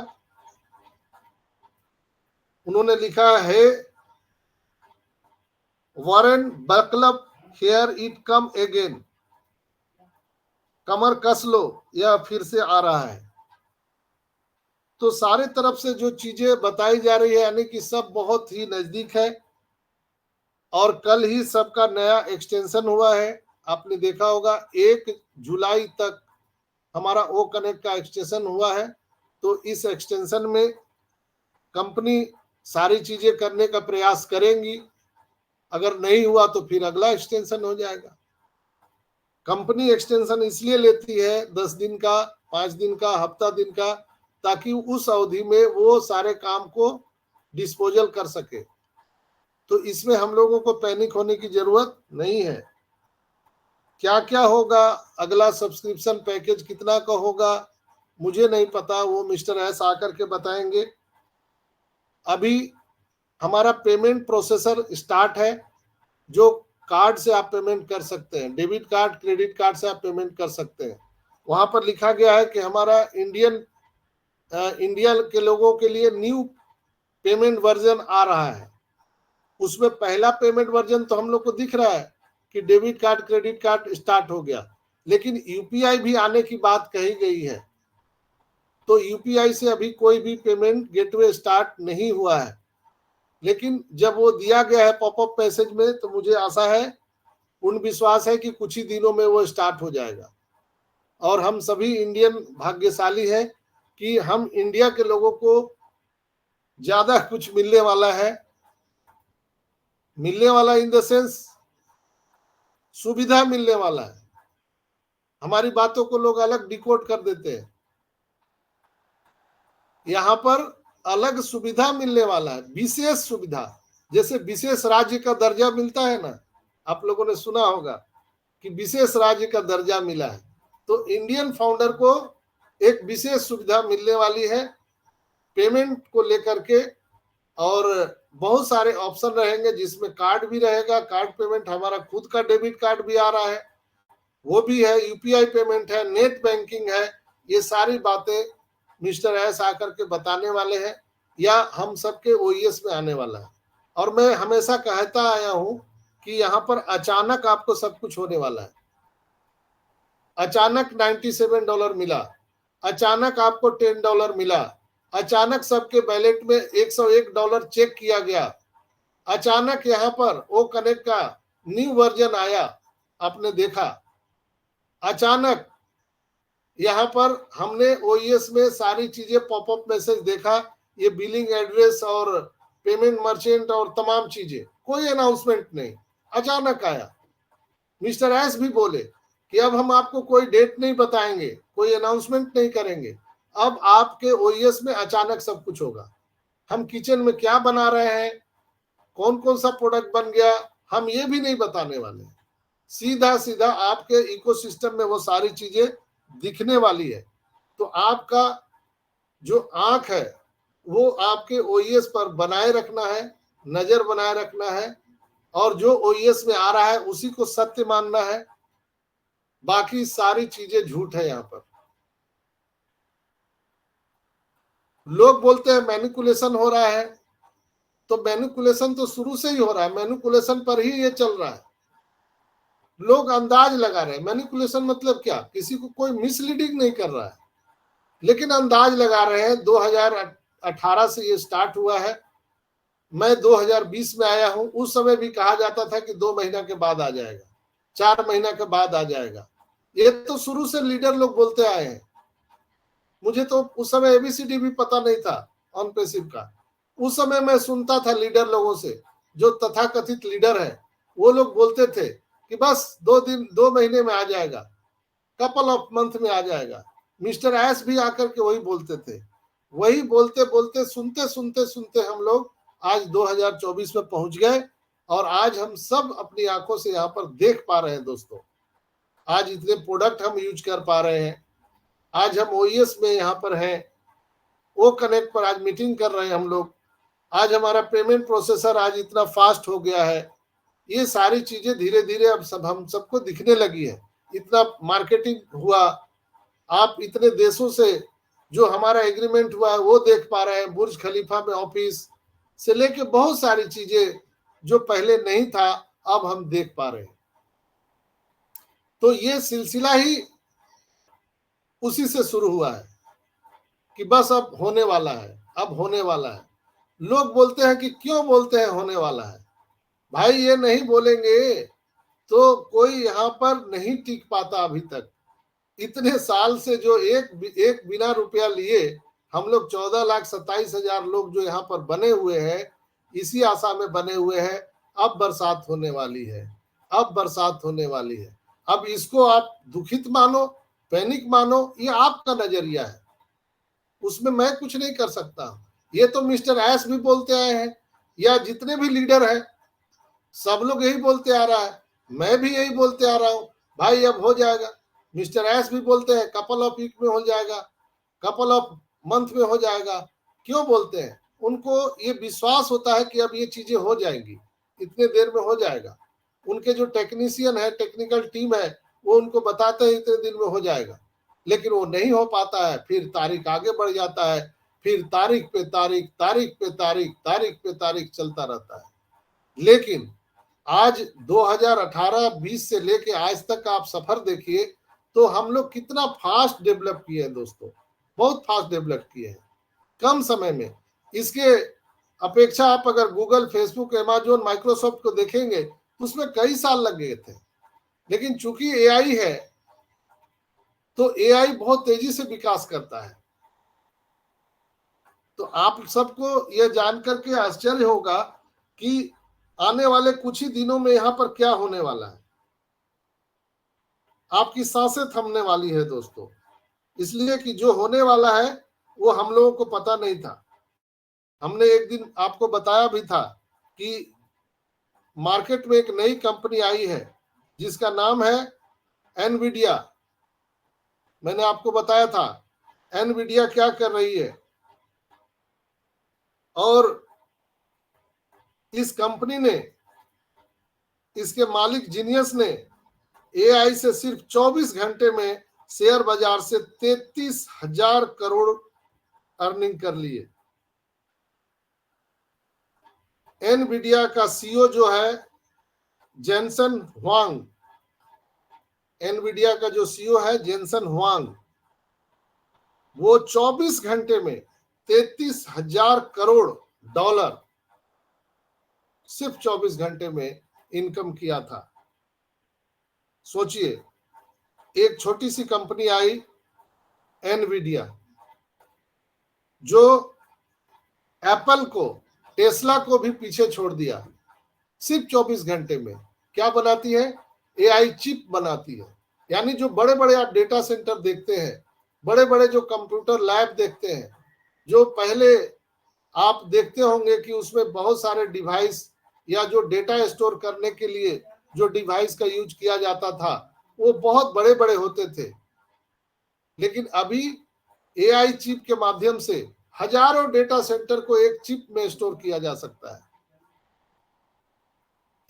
उन्होंने लिखा है वॉरेन बकलब हियर इट कम अगेन, कमर कस लो, यह फिर से आ रहा है। तो सारे तरफ से जो चीजें बताई जा रही है यानी कि सब बहुत ही नजदीक है। और कल ही सबका नया एक्सटेंशन हुआ है, आपने देखा होगा 1 जुलाई तक हमारा ओ कनेक्ट का एक्सटेंशन हुआ है। तो इस एक्सटेंशन में कंपनी सारी चीजें करने का प्रयास करेंगी, अगर नहीं हुआ तो फिर अगला एक्सटेंशन हो जाएगा। कंपनी एक्सटेंशन इसलिए लेती है 10 दिन का, 5 दिन का, हफ्ता दिन का, ताकि उस अवधि में वो सारे काम को डिस्पोजल कर सके। तो इसमें हम लोगों को पैनिक होने की जरूरत नहीं है। क्या क्या होगा, अगला सब्सक्रिप्शन पैकेज कितना का होगा मुझे नहीं पता, वो मिस्टर एस आकर के बताएंगे। अभी हमारा पेमेंट प्रोसेसर स्टार्ट है, जो कार्ड से आप पेमेंट कर सकते हैं, डेबिट कार्ड, क्रेडिट कार्ड से आप पेमेंट कर सकते हैं। वहां पर लिखा गया है कि हमारा इंडिया के लोगों के लिए न्यू पेमेंट वर्जन आ रहा है। उसमें पहला पेमेंट वर्जन तो हम लोग को दिख रहा है कि debit card, credit card start हो गया, लेकिन यूपीआई भी आने की बात कही गई है। तो यूपीआई से अभी कोई भी पेमेंट गेटवे स्टार्ट नहीं हुआ है, लेकिन जब वो दिया गया है पॉपअप मैसेज में तो मुझे आशा है, पूर्ण विश्वास है कि कुछ ही दिनों में वो स्टार्ट हो जाएगा। और हम सभी इंडियन भाग्यशाली हैं कि हम इंडिया के लोगों को ज्यादा कुछ मिलने वाला है, मिलने वाला इन द सेंस सुविधा मिलने वाला है। हमारी बातों को लोग अलग डिकोड कर देते हैं, यहाँ पर अलग सुविधा मिलने वाला है, विशेष सुविधा। जैसे विशेष राज्य का दर्जा मिलता है ना, आप लोगों ने सुना होगा कि विशेष राज्य का दर्जा मिला है। तो इंडियन फाउंडर को एक विशेष सुविधा मिलने वाली है पेमेंट को लेकर के, और बहुत सारे ऑप्शन रहेंगे जिसमें कार्ड भी रहेगा, कार्ड पेमेंट, हमारा खुद का डेबिट कार्ड भी आ रहा है, वो भी है, यूपीआई पेमेंट है, नेट बैंकिंग है। ये सारी बातें मिस्टर एस आकर के बताने वाले हैं, या हम सबके ओईएस में आने वाला है। और मैं हमेशा कहता आया हूं कि यहाँ पर अचानक आपको सब कुछ होने वाला है। अचानक $97 मिला, अचानक आपको $10 मिला, अचानक सबके बैलेट में $101 चेक किया गया, अचानक यहाँ पर ओ कनेक्ट का न्यू वर्जन आया, आपने देखा। अचानक यहाँ पर हमने ओईएस में सारी चीजें पॉपअप मैसेज देखा, ये बिलिंग एड्रेस और पेमेंट मर्चेंट और तमाम चीजें, कोई अनाउंसमेंट नहीं, अचानक आया। मिस्टर एस भी बोले कि अब हम आपको कोई डेट नहीं बताएंगे, कोई अनाउंसमेंट नहीं करेंगे, अब आपके ओईएस में अचानक सब कुछ होगा। हम किचन में क्या बना रहे हैं, कौन कौन सा प्रोडक्ट बन गया, हम ये भी नहीं बताने वाले हैं। सीधा सीधा आपके इकोसिस्टम में वो सारी चीजें दिखने वाली है। तो आपका जो आंख है वो आपके ओईएस पर बनाए रखना है, नजर बनाए रखना है, और जो ओईएस में आ रहा है उसी को सत्य मानना है। बाकी सारी चीजें झूठ है। यहाँ पर लोग बोलते हैं मैनिपुलेशन हो रहा है, तो मैनिपुलेशन तो शुरू से ही हो रहा है, मैनिपुलेशन पर ही ये चल रहा है। लोग अंदाज लगा रहे हैं। मैनिपुलेशन मतलब क्या, किसी को कोई मिसलीडिंग नहीं कर रहा है, लेकिन अंदाज लगा रहे हैं। 2018 से ये स्टार्ट हुआ है, मैं 2020 में आया हूं, उस समय भी कहा जाता था कि 2 महीना के बाद आ जाएगा, 4 महीना के बाद आ जाएगा। ये तो शुरू से लीडर लोग बोलते आए हैं। मुझे तो उस समय एबीसीडी भी पता नहीं था ऑन पैसिव का। उस समय मैं सुनता था लीडर लोगों से, जो तथाकथित लीडर है, वो लोग बोलते थे कि बस 2 महीने में आ जाएगा, कपल ऑफ मंथ में आ जाएगा। मिस्टर एस भी आकर के वही बोलते थे। वही बोलते बोलते सुनते सुनते सुनते हम लोग आज 2024 में पहुंच गए, और आज हम सब अपनी आंखों से यहाँ पर देख पा रहे हैं दोस्तों। आज इतने प्रोडक्ट हम यूज कर पा रहे हैं। आज हम ओईएस में यहाँ पर हैं, ओ कनेक्ट पर आज मीटिंग कर रहे हैं हम लोग। आज हमारा पेमेंट प्रोसेसर आज इतना फास्ट हो गया है। ये सारी चीजें धीरे धीरे अब सब हम सबको दिखने लगी है। इतना मार्केटिंग हुआ, आप इतने देशों से जो हमारा एग्रीमेंट हुआ है वो देख पा रहे हैं। बुर्ज खलीफा में ऑफिस से लेके बहुत सारी चीजें जो पहले नहीं था, अब हम देख पा रहे हैं। तो ये सिलसिला ही उसी से शुरू हुआ है कि बस अब होने वाला है, अब होने वाला है। लोग बोलते हैं कि क्यों बोलते हैं होने वाला है। भाई ये नहीं बोलेंगे तो कोई यहाँ पर नहीं टिक पाता। अभी तक इतने साल से जो एक बिना रुपया लिए हम लोग 14,27,000 लोग जो यहाँ पर बने हुए हैं, इसी आशा में बने हुए हैं अब बरसात होने वाली है, अब बरसात होने वाली है। अब इसको आप दुखित मानो, पैनिक मानो, ये आपका नजरिया है, उसमें मैं कुछ नहीं कर सकता। ये तो मिस्टर एस भी बोलते आए हैं, या जितने भी लीडर हैं सब लोग यही बोलते आ रहा है, मैं भी यही बोलते आ रहा हूं, भाई अब हो जाएगा। मिस्टर एस भी बोलते हैं कपल ऑफ वीक में हो जाएगा, कपल ऑफ मंथ में हो जाएगा। क्यों बोलते हैं? उनको ये विश्वास होता है कि अब ये चीजें हो जाएंगी, इतने देर में हो जाएगा। उनके जो टेक्नीशियन है, टेक्निकल टीम है, वो उनको बताते हैं इतने दिन में हो जाएगा, लेकिन वो नहीं हो पाता है। फिर तारीख आगे बढ़ जाता है, फिर तारीख पे तारीख, तारीख पे तारीख, तारीख पे तारीख चलता रहता है। लेकिन आज 2018-20 से लेके आज तक आप सफर देखिए तो हम लोग कितना फास्ट डेवलप किए हैं दोस्तों, बहुत फास्ट डेवलप किए हैं कम समय में। इसके अपेक्षा आप अगर गूगल, फेसबुक, अमेज़न, माइक्रोसॉफ्ट को देखेंगे तो उसमें कई साल लग गए थे। लेकिन चूंकि एआई है तो एआई बहुत तेजी से विकास करता है। तो आप सबको यह जानकर के आश्चर्य होगा कि आने वाले कुछ ही दिनों में यहाँ पर क्या होने वाला है। आपकी सांसें थमने वाली है दोस्तों, इसलिए कि जो होने वाला है वो हम लोगों को पता नहीं था। हमने एक दिन आपको बताया भी था कि मार्केट में एक नई कंपनी आई है जिसका नाम है एनवीडिया। मैंने आपको बताया था एनवीडिया क्या कर रही है, और इस कंपनी ने, इसके मालिक जीनियस ने एआई से सिर्फ 24 घंटे में शेयर बाजार से 33,000 करोड़ अर्निंग कर लिए। एनवीडिया का सीईओ जो है जेनसन हुआंग, एनवीडिया का जो सीईओ है जेनसन हुआंग, वो 24 घंटे में 33,000 करोड़ डॉलर सिर्फ 24 घंटे में इनकम किया था। सोचिए, एक छोटी सी कंपनी आई एनवीडिया, जो एप्पल को टेस्ला को भी पीछे छोड़ दिया। सिर्फ 24 घंटे में क्या बनाती है? एआई चिप बनाती है। यानी जो बड़े बड़े आप डेटा सेंटर देखते हैं, बड़े बड़े जो कंप्यूटर लैब देखते हैं, जो पहले आप देखते होंगे कि उसमें बहुत सारे डिवाइस या जो डेटा स्टोर करने के लिए जो डिवाइस का यूज किया जाता था वो बहुत बड़े बड़े होते थे। लेकिन अभी एआई चिप के माध्यम से हजारों डेटा सेंटर को एक चिप में स्टोर किया जा सकता है।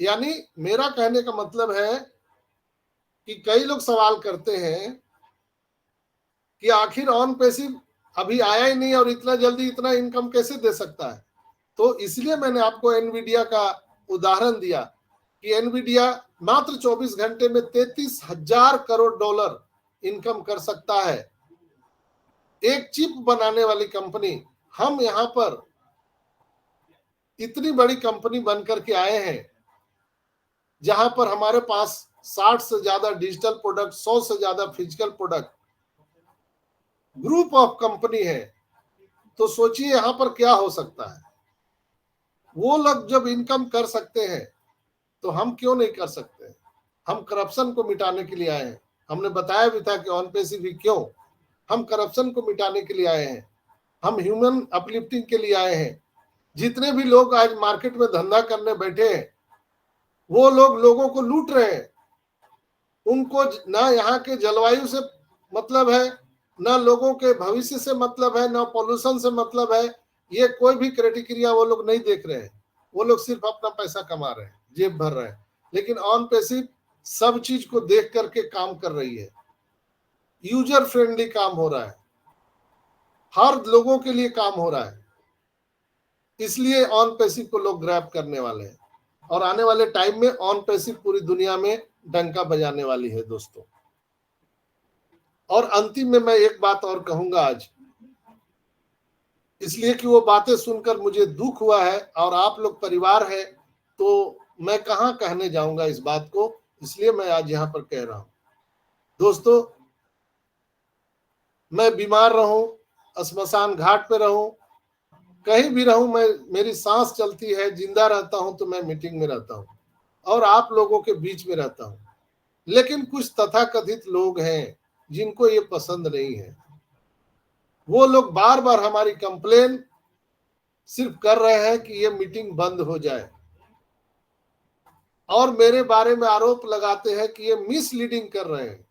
यानी मेरा कहने का मतलब है कि कई लोग सवाल करते हैं कि आखिर ऑन पैसिव अभी आया ही नहीं और इतना जल्दी इतना इनकम कैसे दे सकता है। तो इसलिए मैंने आपको एनवीडिया का उदाहरण दिया कि एनवीडिया मात्र 24 घंटे में 33,000 करोड़ डॉलर इनकम कर सकता है। एक चिप बनाने वाली कंपनी, हम यहां पर इतनी बड़ी कंपनी बनकर के आए हैं जहां पर हमारे पास 60 से ज्यादा डिजिटल प्रोडक्ट, 100 से ज्यादा physical product, group of company है। तो सोचिए यहां पर क्या हो सकता है। वो लोग जब इनकम कर सकते हैं तो हम क्यों नहीं कर सकते? हम करप्शन को मिटाने के लिए आए हैं। हमने बताया भी था कि ऑन पैसिव भी क्यों, हम करप्शन को मिटाने के लिए आए हैं, हम ह्यूमन अपलिफ्टिंग के लिए आए हैं। जितने भी लोग आज मार्केट में धंधा करने बैठे हैं वो लोग लोगों को लूट रहे हैं। उनको ना यहाँ के जलवायु से मतलब है, ना लोगों के भविष्य से मतलब है, ना पॉल्यूशन से मतलब है। ये कोई भी क्राइटेरिया वो लोग नहीं देख रहे हैं। वो लोग सिर्फ अपना पैसा कमा रहे हैं, जेब भर रहे हैं। लेकिन ऑन पैसिव सब चीज को देख करके काम कर रही है। यूजर फ्रेंडली काम हो रहा है, हर लोगों के लिए काम हो रहा है। इसलिए ऑन पैसिव को लोग ग्रैब करने वाले हैं और आने वाले टाइम में ऑन पैसिव पूरी दुनिया में डंका बजाने वाली है दोस्तों। और अंतिम में मैं एक बात और कहूंगा आज, इसलिए कि वो बातें सुनकर मुझे दुख हुआ है और आप लोग परिवार है तो मैं कहां कहने जाऊंगा इस बात को, इसलिए मैं आज यहां पर कह रहा हूं। दोस्तों, मैं बीमार रहूं, श्मशान घाट पे रहूं, कहीं भी रहूं, मैं मेरी सांस चलती है, जिंदा रहता हूं तो मैं मीटिंग में रहता हूं और आप लोगों के बीच में रहता हूं। लेकिन कुछ तथाकथित लोग हैं जिनको ये पसंद नहीं है। वो लोग बार बार हमारी कंप्लेन सिर्फ कर रहे हैं कि ये मीटिंग बंद हो जाए और मेरे बारे में आरोप लगाते हैं कि ये मिसलीडिंग कर रहे हैं।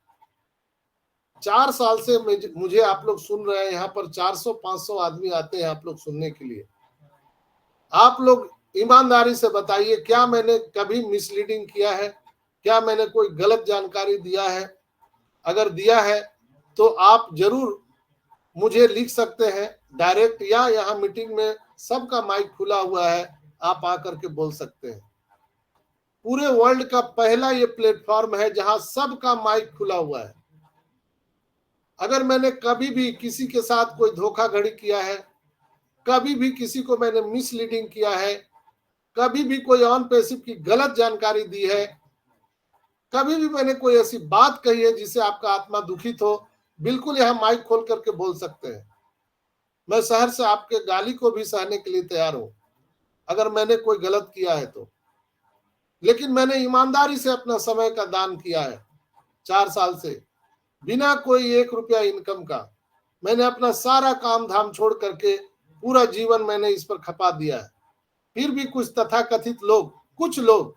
4 साल से मुझे आप लोग सुन रहे हैं। यहाँ पर 400-500 आदमी आते हैं आप लोग सुनने के लिए। आप लोग ईमानदारी से बताइए, क्या मैंने कभी मिसलीडिंग किया है? क्या मैंने कोई गलत जानकारी दिया है? अगर दिया है तो आप जरूर मुझे लिख सकते हैं डायरेक्ट, या यहाँ मीटिंग में सबका माइक खुला हुआ है, आप आकर के बोल सकते हैं। पूरे वर्ल्ड का पहला ये प्लेटफॉर्म है जहां सबका माइक खुला हुआ है। अगर मैंने कभी भी किसी के साथ कोई धोखाधड़ी किया है, कभी भी किसी को मैंने मिसलीडिंग किया है, कभी भी कोई ऑन पैसिव की गलत जानकारी दी है, कभी भी मैंने कोई ऐसी बात कही है जिससे आपका आत्मा दुखित हो, बिल्कुल यहाँ माइक खोल करके बोल सकते हैं। मैं शहर से आपके गाली को भी सहने के लिए तैयार हूं अगर मैंने कोई गलत किया है तो। लेकिन मैंने ईमानदारी से अपना समय का दान किया है 4 साल से, बिना कोई 1 रुपया इनकम का। मैंने अपना सारा काम धाम छोड़ करके पूरा जीवन मैंने इस पर खपा दिया है। फिर भी कुछ तथाकथित लोग, कुछ लोग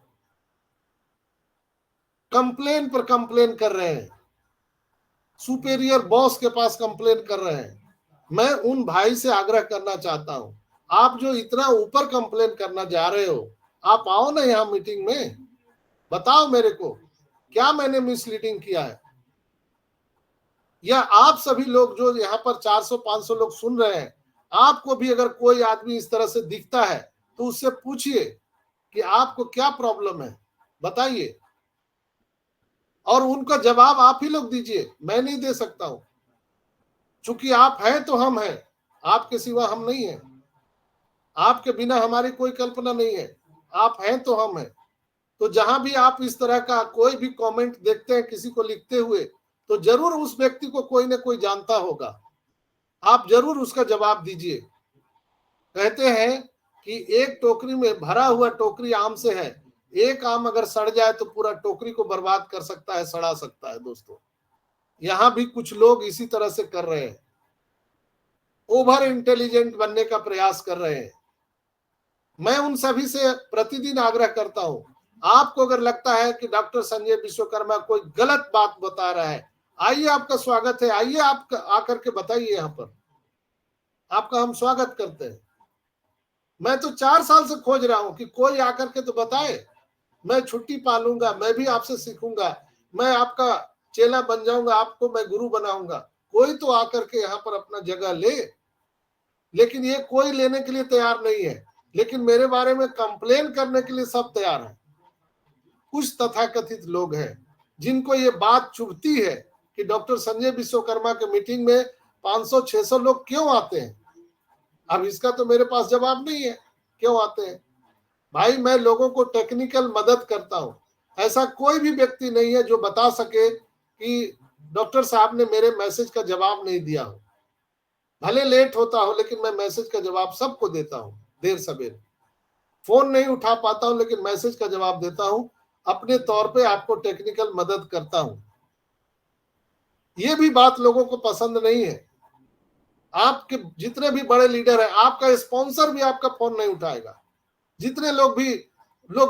कंप्लेन पर कंप्लेन कर रहे हैं, सुपीरियर बॉस के पास कंप्लेन कर रहे हैं। मैं उन भाई से आग्रह करना चाहता हूं, आप जो इतना ऊपर कंप्लेन करना जा रहे हो, आप आओ ना यहाँ मीटिंग में, बताओ मेरे को क्या मैंने मिसलीडिंग किया है। या आप सभी लोग जो यहाँ पर 400-500 लोग सुन रहे हैं, आपको भी अगर कोई आदमी इस तरह से दिखता है तो उससे पूछिए कि आपको क्या प्रॉब्लम है, बताइए, और उनका जवाब आप ही लोग दीजिए, मैं नहीं दे सकता हूं। चूंकि आप हैं तो हम हैं, आपके सिवा हम नहीं हैं, आपके बिना हमारी कोई कल्पना नहीं है। आप हैं तो हम हैं। तो जहां भी आप इस तरह का कोई भी कमेंट देखते हैं किसी को लिखते हुए, तो जरूर उस व्यक्ति को कोई ना कोई जानता होगा, आप जरूर उसका जवाब दीजिए। कहते हैं कि एक टोकरी में भरा हुआ टोकरी आम से है, एक आम अगर सड़ जाए तो पूरा टोकरी को बर्बाद कर सकता है, सड़ा सकता है। दोस्तों, यहां भी कुछ लोग इसी तरह से कर रहे हैं, ओवर इंटेलिजेंट बनने का प्रयास कर रहे हैं। मैं उन सभी से प्रतिदिन आग्रह करता हूं, आपको अगर लगता है कि डॉक्टर संजय विश्वकर्मा कोई गलत बात बता रहा है, आइए, आपका स्वागत है, आइए आप आकर के बताइए, यहाँ पर आपका हम स्वागत करते हैं। मैं तो 4 साल से खोज रहा हूं कि कोई आकर के तो बताए। मैं छुट्टी पालूंगा, मैं भी आपसे सीखूंगा, मैं आपका चेला बन जाऊंगा, आपको मैं गुरु बनाऊंगा। कोई तो आकर के यहाँ पर अपना जगह ले, लेकिन ये कोई लेने के लिए तैयार नहीं है। लेकिन मेरे बारे में कंप्लेन करने के लिए सब तैयार है। कुछ तथाकथित लोग हैं जिनको ये बात चुभती है कि डॉक्टर संजय विश्वकर्मा के मीटिंग में 500-600 लोग क्यों आते हैं। अब इसका तो मेरे पास जवाब नहीं है, क्यों आते हैं। भाई, मैं लोगों को टेक्निकल मदद करता हूं। ऐसा कोई भी व्यक्ति नहीं है जो बता सके कि डॉक्टर साहब ने मेरे मैसेज का जवाब नहीं दिया हो। भले लेट होता हो, लेकिन मैं मैसेज का जवाब सबको देता हूं, देर सवेर। फोन नहीं उठा पाता हूं, लेकिन मैसेज का जवाब देता हूं। अपने तौर पे आपको टेक्निकल मदद करता हूं। ये भी बात लोगों को पसंद नहीं है। आपके जितने भी बड़े लीडर हैं, आपका स्पॉन्सर भी आपका फोन नहीं उठाएगा। जितने लोग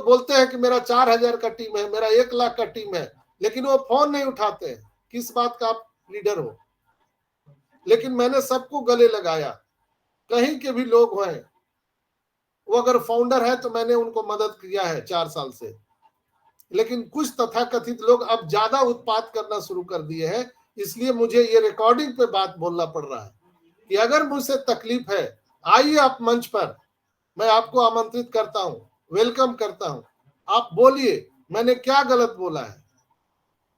बोलते हैं कि मेरा 4000 का टीम है, मेरा 1 लाख का टीम है, लेकिन वो फोन नहीं उठाते हैं। किस बात का आप लीडर हो। लेकिन मैंने सबको गले लगाया, कहीं के भी लोग हैं, वो अगर फाउंडर है तो मैंने उनको मदद किया है 4 साल से। लेकिन कुछ तथाकथित लोग अब ज्यादा उत्पात करना शुरू कर दिए हैं, इसलिए मुझे ये रिकॉर्डिंग पे बात बोलना पड़ रहा है कि अगर मुझसे तकलीफ है, आइए आप मंच पर, मैं आपको आमंत्रित करता हूं, वेलकम करता हूं। आप बोलिए, मैंने क्या गलत बोला है,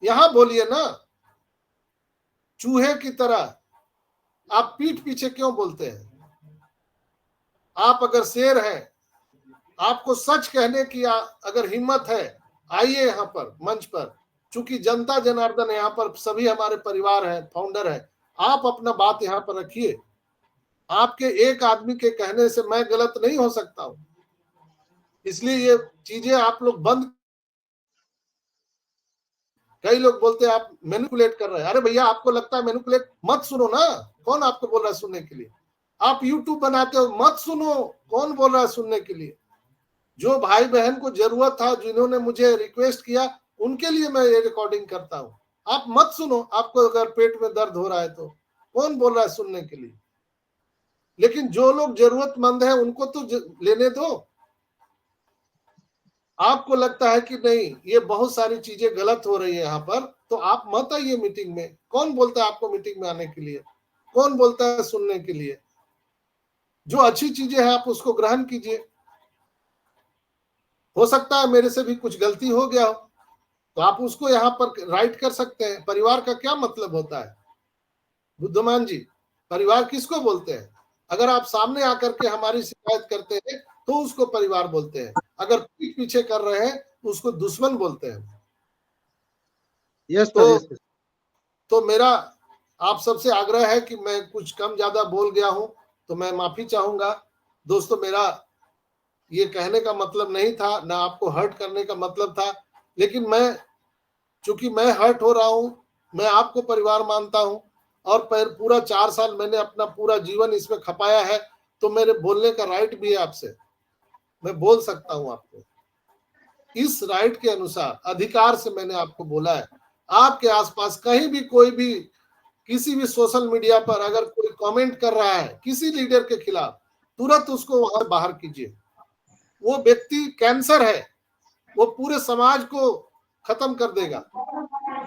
यहां बोलिए ना। चूहे की तरह आप पीठ पीछे क्यों बोलते हैं। आप अगर शेर हैं, आपको सच कहने की अगर हिम्मत है, आइए यहाँ पर मंच पर। चूंकि जनता जनार्दन यहाँ पर सभी हमारे परिवार हैं, फाउंडर हैं, आप अपना बात यहाँ पर रखिए। आपके एक आदमी के कहने से मैं गलत नहीं हो सकता हूं, इसलिए ये चीजें आप लोग बंद। कई लोग बोलते हैं आप मैनिपुलेट कर रहे हैं। अरे भैया, आपको लगता है मैनिपुलेट, मत सुनो ना। कौन आपको बोल रहा है सुनने के लिए। आप यूट्यूब बनाते हो, मत सुनो, कौन बोल रहा है सुनने के लिए। जो भाई बहन को जरूरत था, जिन्होंने मुझे रिक्वेस्ट किया, उनके लिए मैं ये रिकॉर्डिंग करता हूं। आप मत सुनो। आपको अगर पेट में दर्द हो रहा है तो कौन बोल रहा है सुनने के लिए। लेकिन जो लोग जरूरतमंद है उनको तो लेने दो। आपको लगता है कि नहीं, ये बहुत सारी चीजें गलत हो रही है यहाँ पर, तो आप मत आइए मीटिंग में। कौन बोलता है आपको मीटिंग में आने के लिए, कौन बोलता है सुनने के लिए। जो अच्छी चीजें हैं आप उसको ग्रहण कीजिए। हो सकता है मेरे से भी कुछ गलती हो गया हो, तो आप उसको यहाँ पर राइट कर सकते हैं। परिवार का क्या मतलब होता है बुद्धमान जी। परिवार किसको बोलते हैं। अगर आप सामने आकर के हमारी शिकायत करते हैं तो उसको परिवार बोलते हैं, अगर पीठ पीछे कर रहे हैं तो उसको दुश्मन बोलते हैं। यस तो, सर। तो मेरा आप सबसे आग्रह है कि मैं कुछ कम ज्यादा बोल गया हूं तो मैं माफी चाहूंगा। दोस्तों, मेरा ये कहने का मतलब नहीं था, ना आपको हर्ट करने का मतलब था। लेकिन चूंकि मैं हर्ट हो रहा हूं, मैं आपको परिवार मानता हूं, और पूरा 4 साल मैंने अपना पूरा जीवन इसमें खपाया है, तो मेरे बोलने का राइट भी है आपसे। मैं बोल सकता हूं आपको, इस राइट के अनुसार, अधिकार से मैंने आपको बोला है। आपके आसपास कहीं भी कोई भी किसी भी सोशल मीडिया पर अगर कोई कमेंट कर रहा है किसी लीडर के खिलाफ, तुरंत उसको वहां बाहर कीजिए। वो व्यक्ति कैंसर है, वो पूरे समाज को खत्म कर देगा।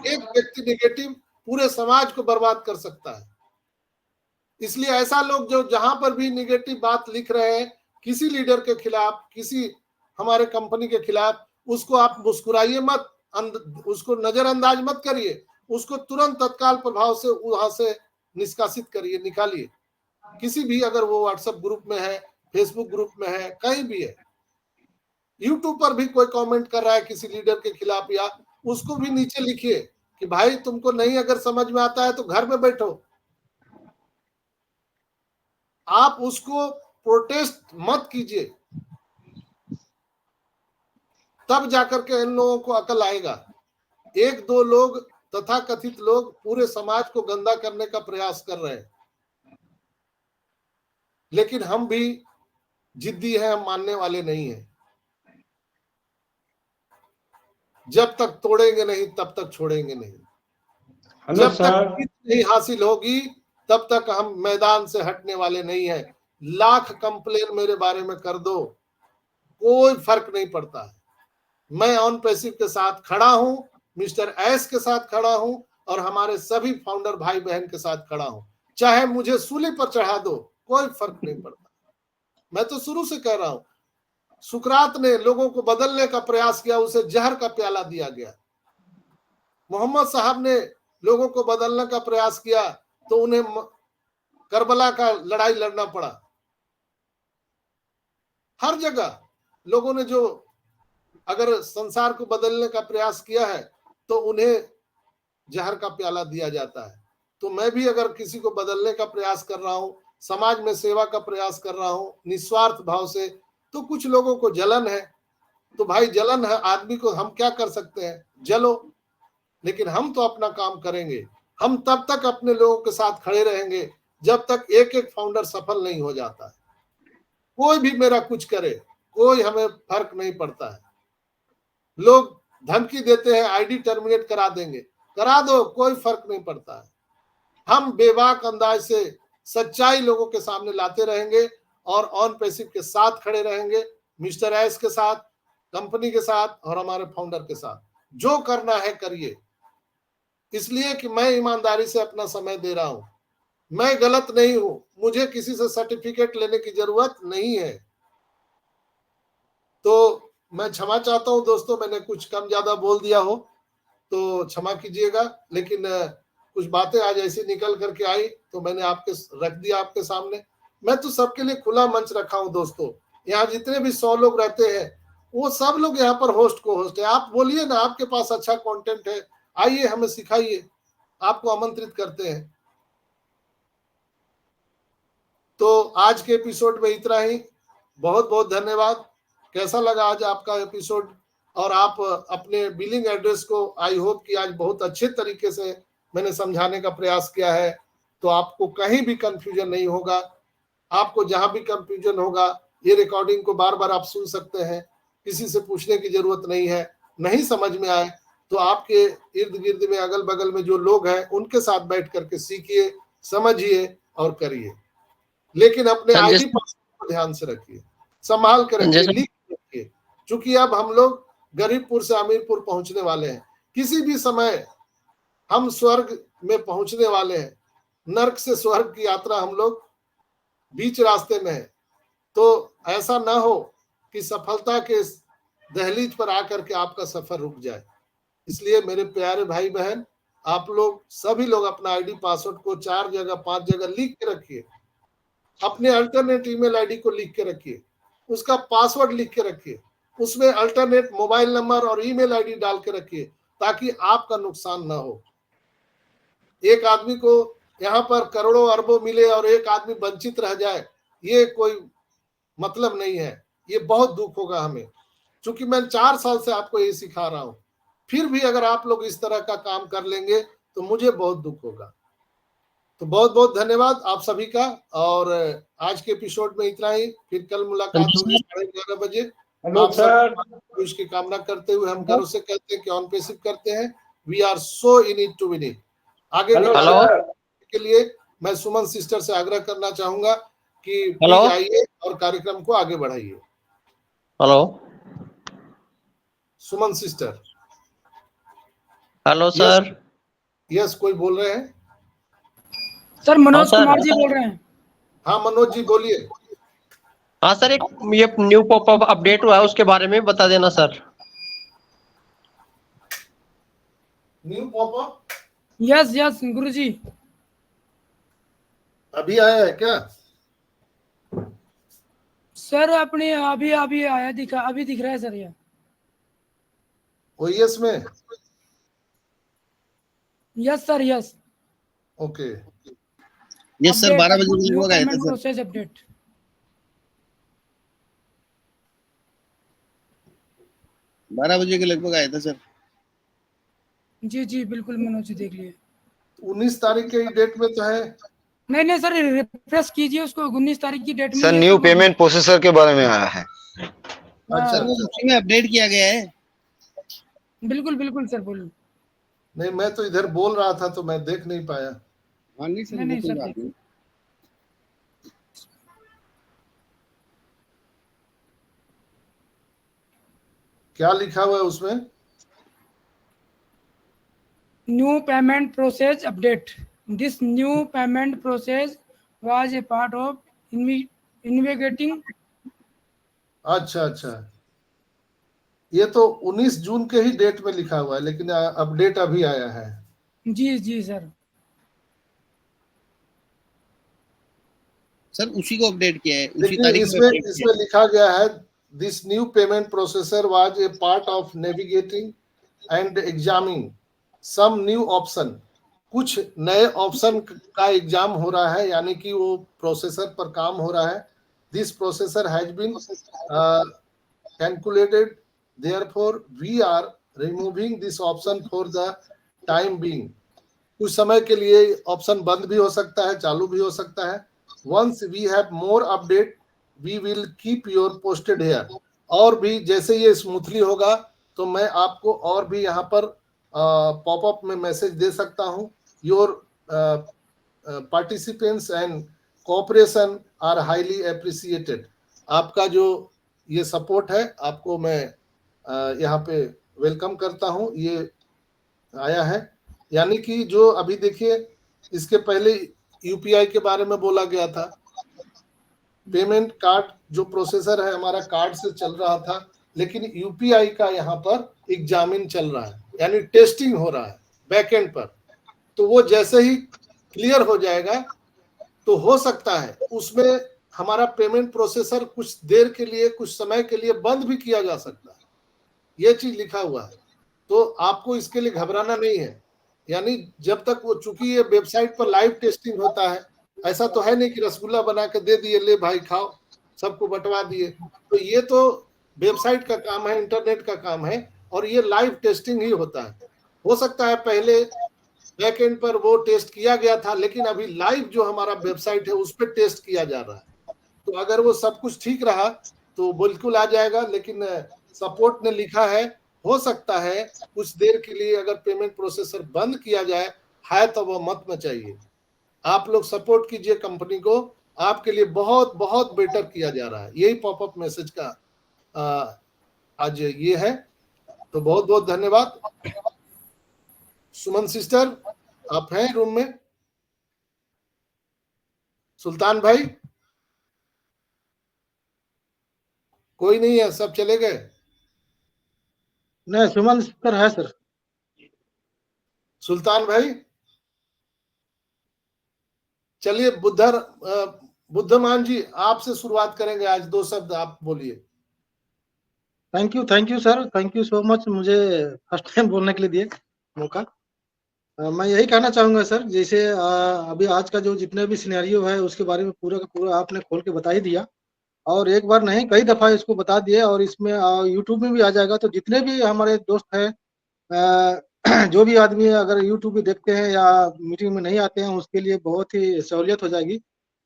एक व्यक्ति नेगेटिव पूरे समाज को बर्बाद कर सकता है। इसलिए ऐसा लोग जो जहां पर भी नेगेटिव बात लिख रहे हैं किसी लीडर के खिलाफ, किसी हमारे कंपनी के खिलाफ, उसको आप मुस्कुराइए मत, उसको नजरअंदाज मत करिए, उसको तुरंत तत्काल प्रभाव से वहां से निष्कासित करिए, निकालिए। किसी भी, अगर वो व्हाट्सएप ग्रुप में है, फेसबुक ग्रुप में है, कहीं भी है, यूट्यूब पर भी कोई कमेंट कर रहा है किसी लीडर के खिलाफ, या उसको भी नीचे लिखिए कि भाई तुमको नहीं अगर समझ में आता है तो घर में बैठो। आप उसको प्रोटेस्ट मत कीजिए, तब जाकर के इन लोगों को अकल आएगा। एक दो लोग तथाकथित लोग पूरे समाज को गंदा करने का प्रयास कर रहे हैं, लेकिन हम भी जिद्दी हैं, हम मानने वाले नहीं हैं। जब तक तोड़ेंगे नहीं तब तक छोड़ेंगे नहीं। जब तक जीत नहीं हासिल होगी तब तक हम मैदान से हटने वाले नहीं हैं। लाख कंप्लेन मेरे बारे में कर दो, कोई फर्क नहीं पड़ता है। मैं ऑन पैसिव के साथ खड़ा हूं, मिस्टर एस के साथ खड़ा हूं और हमारे सभी फाउंडर भाई बहन के साथ खड़ा हूं। चाहे मुझे सूली पर चढ़ा दो, कोई फर्क नहीं पड़ता। मैं तो शुरू से कह रहा हूं, सुकरात ने लोगों को बदलने का प्रयास किया, उसे जहर का प्याला दिया गया। मोहम्मद साहब ने लोगों को बदलने का प्रयास किया तो उन्हें करबला का लड़ाई लड़ना पड़ा। हर जगह लोगों ने जो अगर संसार को बदलने का प्रयास किया है तो उन्हें जहर का प्याला दिया जाता है। तो मैं भी अगर किसी को बदलने का प्रयास कर रहा हूं, समाज में सेवा का प्रयास कर रहा हूं निस्वार्थ भाव से, तो कुछ लोगों को जलन है। तो भाई जलन है आदमी को, हम क्या कर सकते हैं, जलो, लेकिन हम तो अपना काम करेंगे। हम तब तक अपने लोगों के साथ खड़े रहेंगे जब तक एक एक फाउंडर सफल नहीं हो जाता है। कोई भी मेरा कुछ करे, कोई हमें फर्क नहीं पड़ता है। लोग धमकी देते हैं आईडी टर्मिनेट करा देंगे, करा दो, कोई फर्क नहीं पड़ता है। हम बेबाक अंदाज से सच्चाई लोगों के सामने लाते रहेंगे और ऑन पैसिव के साथ खड़े रहेंगे, मिस्टर एस के साथ, कंपनी के साथ और हमारे फाउंडर के साथ। जो करना है करिए, इसलिए कि मैं ईमानदारी से अपना समय दे रहा हूं। मैं गलत नहीं हूं, मुझे किसी से सर्टिफिकेट लेने की जरूरत नहीं है। तो मैं क्षमा चाहता हूं दोस्तों, मैंने कुछ कम ज्यादा बोल दिया हो तो क्षमा कीजिएगा, लेकिन कुछ बातें आज ऐसी निकल करके आई तो मैंने आपके रख दिया आपके सामने। मैं तो सबके लिए खुला मंच रखा हूं दोस्तों। यहाँ जितने भी 100 लोग रहते हैं वो सब लोग यहाँ पर होस्ट है। आप बोलिए ना, आपके पास अच्छा कंटेंट है, आइए हमें सिखाइए, आपको आमंत्रित करते हैं। तो आज के एपिसोड में इतना ही। बहुत बहुत धन्यवाद। कैसा लगा आज आपका एपिसोड? और आप अपने बिलिंग एड्रेस को, आई होप कि आज बहुत अच्छे तरीके से मैंने समझाने का प्रयास किया है, तो आपको कहीं भी कंफ्यूजन नहीं होगा। आपको जहां भी कंफ्यूजन होगा, ये रिकॉर्डिंग को बार बार आप सुन सकते हैं, किसी से पूछने की जरूरत नहीं है। नहीं समझ में आए तो आपके इर्द गिर्द में अगल बगल में जो लोग हैं उनके साथ बैठ करके सीखिए, समझिए और करिए। लेकिन अपने आईडी पासवर्ड को ध्यान से रखिए, संभाल कर रखिए, लिख रखिए, क्योंकि अब हम लोग गरीबपुर से अमीरपुर पहुंचने वाले हैं। किसी भी समय हम स्वर्ग में पहुंचने वाले हैं। नर्क से स्वर्ग की यात्रा हम लोग बीच रास्ते में है। तो ऐसा ना हो कि सफलता के दहलीज पर आकर के आपका सफर रुक जाए। इसलिए मेरे प्यारे भाई बहन, आप लोग सभी लोग अपना आईडी पासवर्ड को 4 जगह 5 जगह लिख के रखिए। अपने अल्टरनेट ईमेल आईडी को लिख के रखिए, उसका पासवर्ड लिख के रखिए, उसमें अल्टरनेट मोबाइल नंबर और ईमेल आईडी डाल के रखिए, ताकि आपका नुकसान ना हो। एक आदमी को यहाँ पर करोड़ों अरबों मिले और एक आदमी वंचित रह जाए, ये कोई मतलब नहीं है। ये बहुत दुख होगा हमें, क्योंकि मैं 4 साल से आपको ये सिखा रहा हूं। फिर भी अगर आप लोग इस तरह का काम कर लेंगे तो मुझे बहुत दुख होगा। तो बहुत बहुत धन्यवाद आप सभी का। और आज के एपिसोड में इतना ही। फिर कल मुलाकात होगी 11:30 बजे। उसकी कामना करते हुए हम गर्व से कहते हैं कि ऑन पैसिव करते हैं। We are so in it to win it. आगे के लिए मैं सुमन सिस्टर से आग्रह करना चाहूंगा कि प्लीज आइए और कार्यक्रम को आगे बढ़ाइए। हेलो सुमन सिस्टर। Hello sir. यस, कोई बोल रहे हैं? सर मनोज कुमार जी बोल रहे हैं। हाँ मनोज जी बोलिए। हाँ सर, एक ये न्यू पॉपअप अपडेट हुआ है, उसके बारे में बता देना सर। New popup? यस गुरुजी। अभी आया है क्या सर? अपने अभी आया, दिख रहा है सर। ये ओएस में? Yes sir, yes. Okay. Yes sir, 12 बजे होगा प्रोसेस अपडेट। 12 बजे के लगभग आया था सर। जी जी बिल्कुल मनोज जी देख लिए। 19 तारीख के डेट में तो है। नहीं नहीं सर रिफ्रेश कीजिए उसको, 19 तारीख की डेट में सर ही है न्यू सब। पेमेंट प्रोसेसर के बारे में आया है। अच्छा सर वो अच्छा, उसी में अपडेट किया गया है। बिल्कुल बिल्कुल सर बोलिए। नहीं मैं तो इधर बोल रहा था तो मैं देख नहीं पाया। हाँ नहीं सर, नहीं वो नहीं कोई सर बात देख। नहीं। क्या लिखा हुआ है उसमें? New payment process update. This new payment process was a part of investigating. अच्छा अच्छा, ये तो 19 जून के ही डेट में लिखा हुआ है, लेकिन अपडेट अभी आया है। जी जी सर। सर उसी को अपडेट किया है, उसी देखिए तारीख में इसमें अपडेट किया इसमें लिखा गया है, this new payment processor was a part of navigating and examining some new option. कुछ नए ऑप्शन का एग्जाम हो रहा है, यानी कि वो प्रोसेसर पर काम हो रहा है। This processor has been calculated, therefore we are removing this option for the time being. कुछ समय के लिए ऑप्शन बंद भी हो सकता है, चालू भी हो सकता है। Once we have more update we will keep your posted here. और भी जैसे ये स्मूथली होगा तो मैं आपको और भी यहाँ पर पॉपअप में मैसेज दे सकता हूँ। Your participants and cooperation are highly appreciated. आपका जो ये सपोर्ट है, आपको मैं यहाँ पे वेलकम करता हूँ। ये आया है, यानी कि जो अभी देखिए इसके पहले यूपीआई के बारे में बोला गया था। पेमेंट कार्ड जो प्रोसेसर है हमारा कार्ड से चल रहा था, लेकिन यूपीआई का यहाँ पर एग्जामिन चल रहा है, यानी टेस्टिंग हो रहा है बैकएंड पर। तो वो जैसे ही क्लियर हो जाएगा तो हो सकता है उसमें हमारा पेमेंट प्रोसेसर कुछ देर के लिए, कुछ समय के लिए बंद भी किया जा सकता है। ये चीज लिखा हुआ है, तो आपको इसके लिए घबराना नहीं है। यानी जब तक वो, चूंकि ये वेबसाइट पर लाइव टेस्टिंग होता है, ऐसा तो है नहीं कि रसगुल्ला बना के दे दिए, ले भाई खाओ, सबको बंटवा दिए। तो ये तो वेबसाइट का काम है, इंटरनेट का काम है, और ये लाइव टेस्टिंग ही होता है। हो सकता है पहले बैक एंड पर वो टेस्ट किया गया था, लेकिन अभी लाइव जो हमारा वेबसाइट है उस पर टेस्ट किया जा रहा है। तो अगर वो सब कुछ ठीक रहा तो बिल्कुल आ जाएगा। लेकिन सपोर्ट ने लिखा है, हो सकता है कुछ देर के लिए अगर पेमेंट प्रोसेसर बंद किया जाए है तो वो मत मचाइए। आप लोग सपोर्ट कीजिए कंपनी को, आपके लिए बहुत बहुत बेटर किया जा रहा है। यही पॉपअप मैसेज का आज ये है। तो बहुत बहुत धन्यवाद। सुमन सिस्टर आप हैं रूम में? सुल्तान भाई कोई नहीं है, सब चले गए? नहीं, सुमन सर है सर। सुल्तान भाई चलिए, बुद्धमान जी आपसे शुरुआत करेंगे आज। 2 शब्द आप बोलिए। Thank you sir, thank you so much मुझे फर्स्ट टाइम बोलने के लिए दिए मौका। मैं यही कहना चाहूंगा सर, जैसे अभी आज का जो जितने भी सिनेरियो है उसके बारे में पूरा का पूरा आपने खोल के बता ही दिया, और एक बार नहीं कई दफा इसको बता दिए, और इसमें यूट्यूब में भी आ जाएगा। तो जितने भी हमारे दोस्त हैं, जो भी आदमी अगर यूट्यूब भी देखते हैं या मीटिंग में नहीं आते हैं, उसके लिए बहुत ही सहूलियत हो जाएगी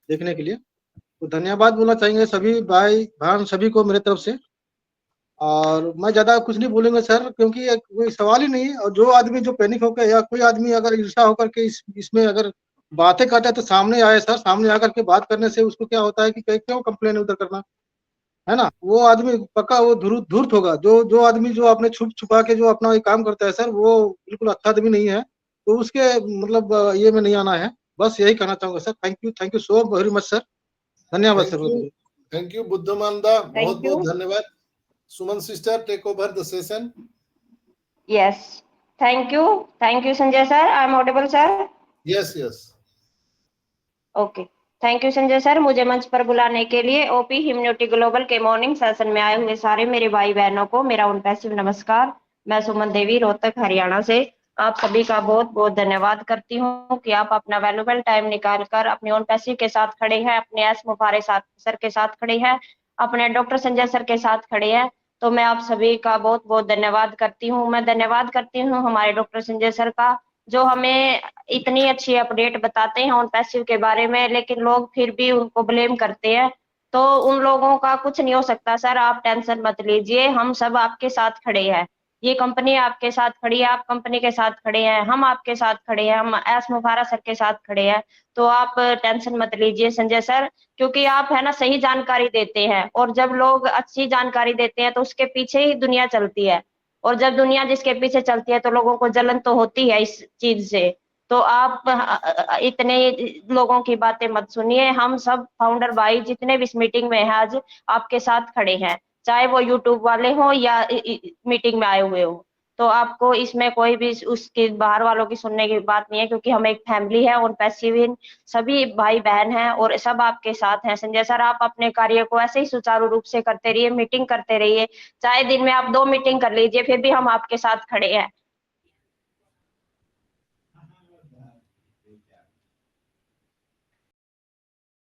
देखने के लिए। तो धन्यवाद बोलना चाहेंगे सभी भाई बहन सभी को मेरे तरफ से। और मैं ज्यादा कुछ नहीं बोलूंगा सर, क्योंकि कोई सवाल ही नहीं है। और जो आदमी जो पैनिक होकर या कोई आदमी अगर ईर्षा होकर के इसमें अगर बातें करता है तो सामने आए सर। सामने आकर के बात करने से उसको क्या होता है कि क्यों कंप्लेन उधर करना, है ना। वो आदमी पक्का वो धूर्त होगा। जो आदमी जो अपने छुप छुपा के जो अपना ये काम करता है सर, वो बिल्कुल अच्छा आदमी नहीं है। तो उसके मतलब ये में नहीं आना है। बस यही कहना चाहूंगा sir. Thank you so very much sir. धन्यवाद सर। थैंक यू बुद्धमानदा, बहुत Thank you. बहुत धन्यवाद। Suman sister take over the session. Yes. Thank you. Thank you, Sanjay sir. I'm audible, sir. Yes yes. Okay, thank you Sanjay sir मुझे मंच पर बुलाने के लिए। ओपी हिम्यूनिटी ग्लोबल के मॉर्निंग सेशन में आए हुए सारे मेरे भाई बहनों को मेरा उन पैसिव नमस्कार। मैं सुमन देवी रोहतक हरियाणा से आप सभी का बहुत बहुत धन्यवाद करती हूँ कि आप अपना वैल्यूबल टाइम निकाल कर अपने ओन पैसिव के साथ खड़े हैं, अपने एस मुफारे सर के साथ खड़े हैं, अपने डॉक्टर संजय सर के साथ खड़े हैं। तो मैं आप सभी का बहुत बहुत धन्यवाद करती हूँ। मैं धन्यवाद करती हूँ हमारे डॉक्टर संजय सर का, जो हमें इतनी अच्छी अपडेट बताते हैं ऑन पैसिव के बारे में, लेकिन लोग फिर भी उनको ब्लेम करते हैं। तो उन लोगों का कुछ नहीं हो सकता सर, आप टेंशन मत लीजिए, हम सब आपके साथ खड़े हैं। ये कंपनी आपके साथ खड़ी है, आप कंपनी के साथ खड़े हैं, हम आपके साथ खड़े हैं, हम एस मुफारा सर के साथ खड़े हैं। तो आप टेंशन मत लीजिए संजय सर, क्योंकि आप है ना सही जानकारी देते हैं, और जब लोग अच्छी जानकारी देते हैं तो उसके पीछे ही दुनिया चलती है, और जब दुनिया जिसके पीछे चलती है तो लोगों को जलन तो होती है इस चीज से। तो आप इतने लोगों की बातें मत सुनिए, हम सब फाउंडर भाई जितने भी इस मीटिंग में हैं आज आपके साथ खड़े हैं, चाहे वो यूट्यूब वाले हो या मीटिंग में आए हुए हो। तो आपको इसमें कोई भी उसके बाहर वालों की सुनने की बात नहीं है, क्योंकि हम एक फैमिली है और पैसिव सभी भाई बहन हैं और सब आपके साथ हैं। संजय सर, आप अपने कार्य को ऐसे ही सुचारू रूप से करते रहिए, मीटिंग करते रहिए, चाहे दिन में आप 2 मीटिंग कर लीजिए, फिर भी हम आपके साथ खड़े हैं।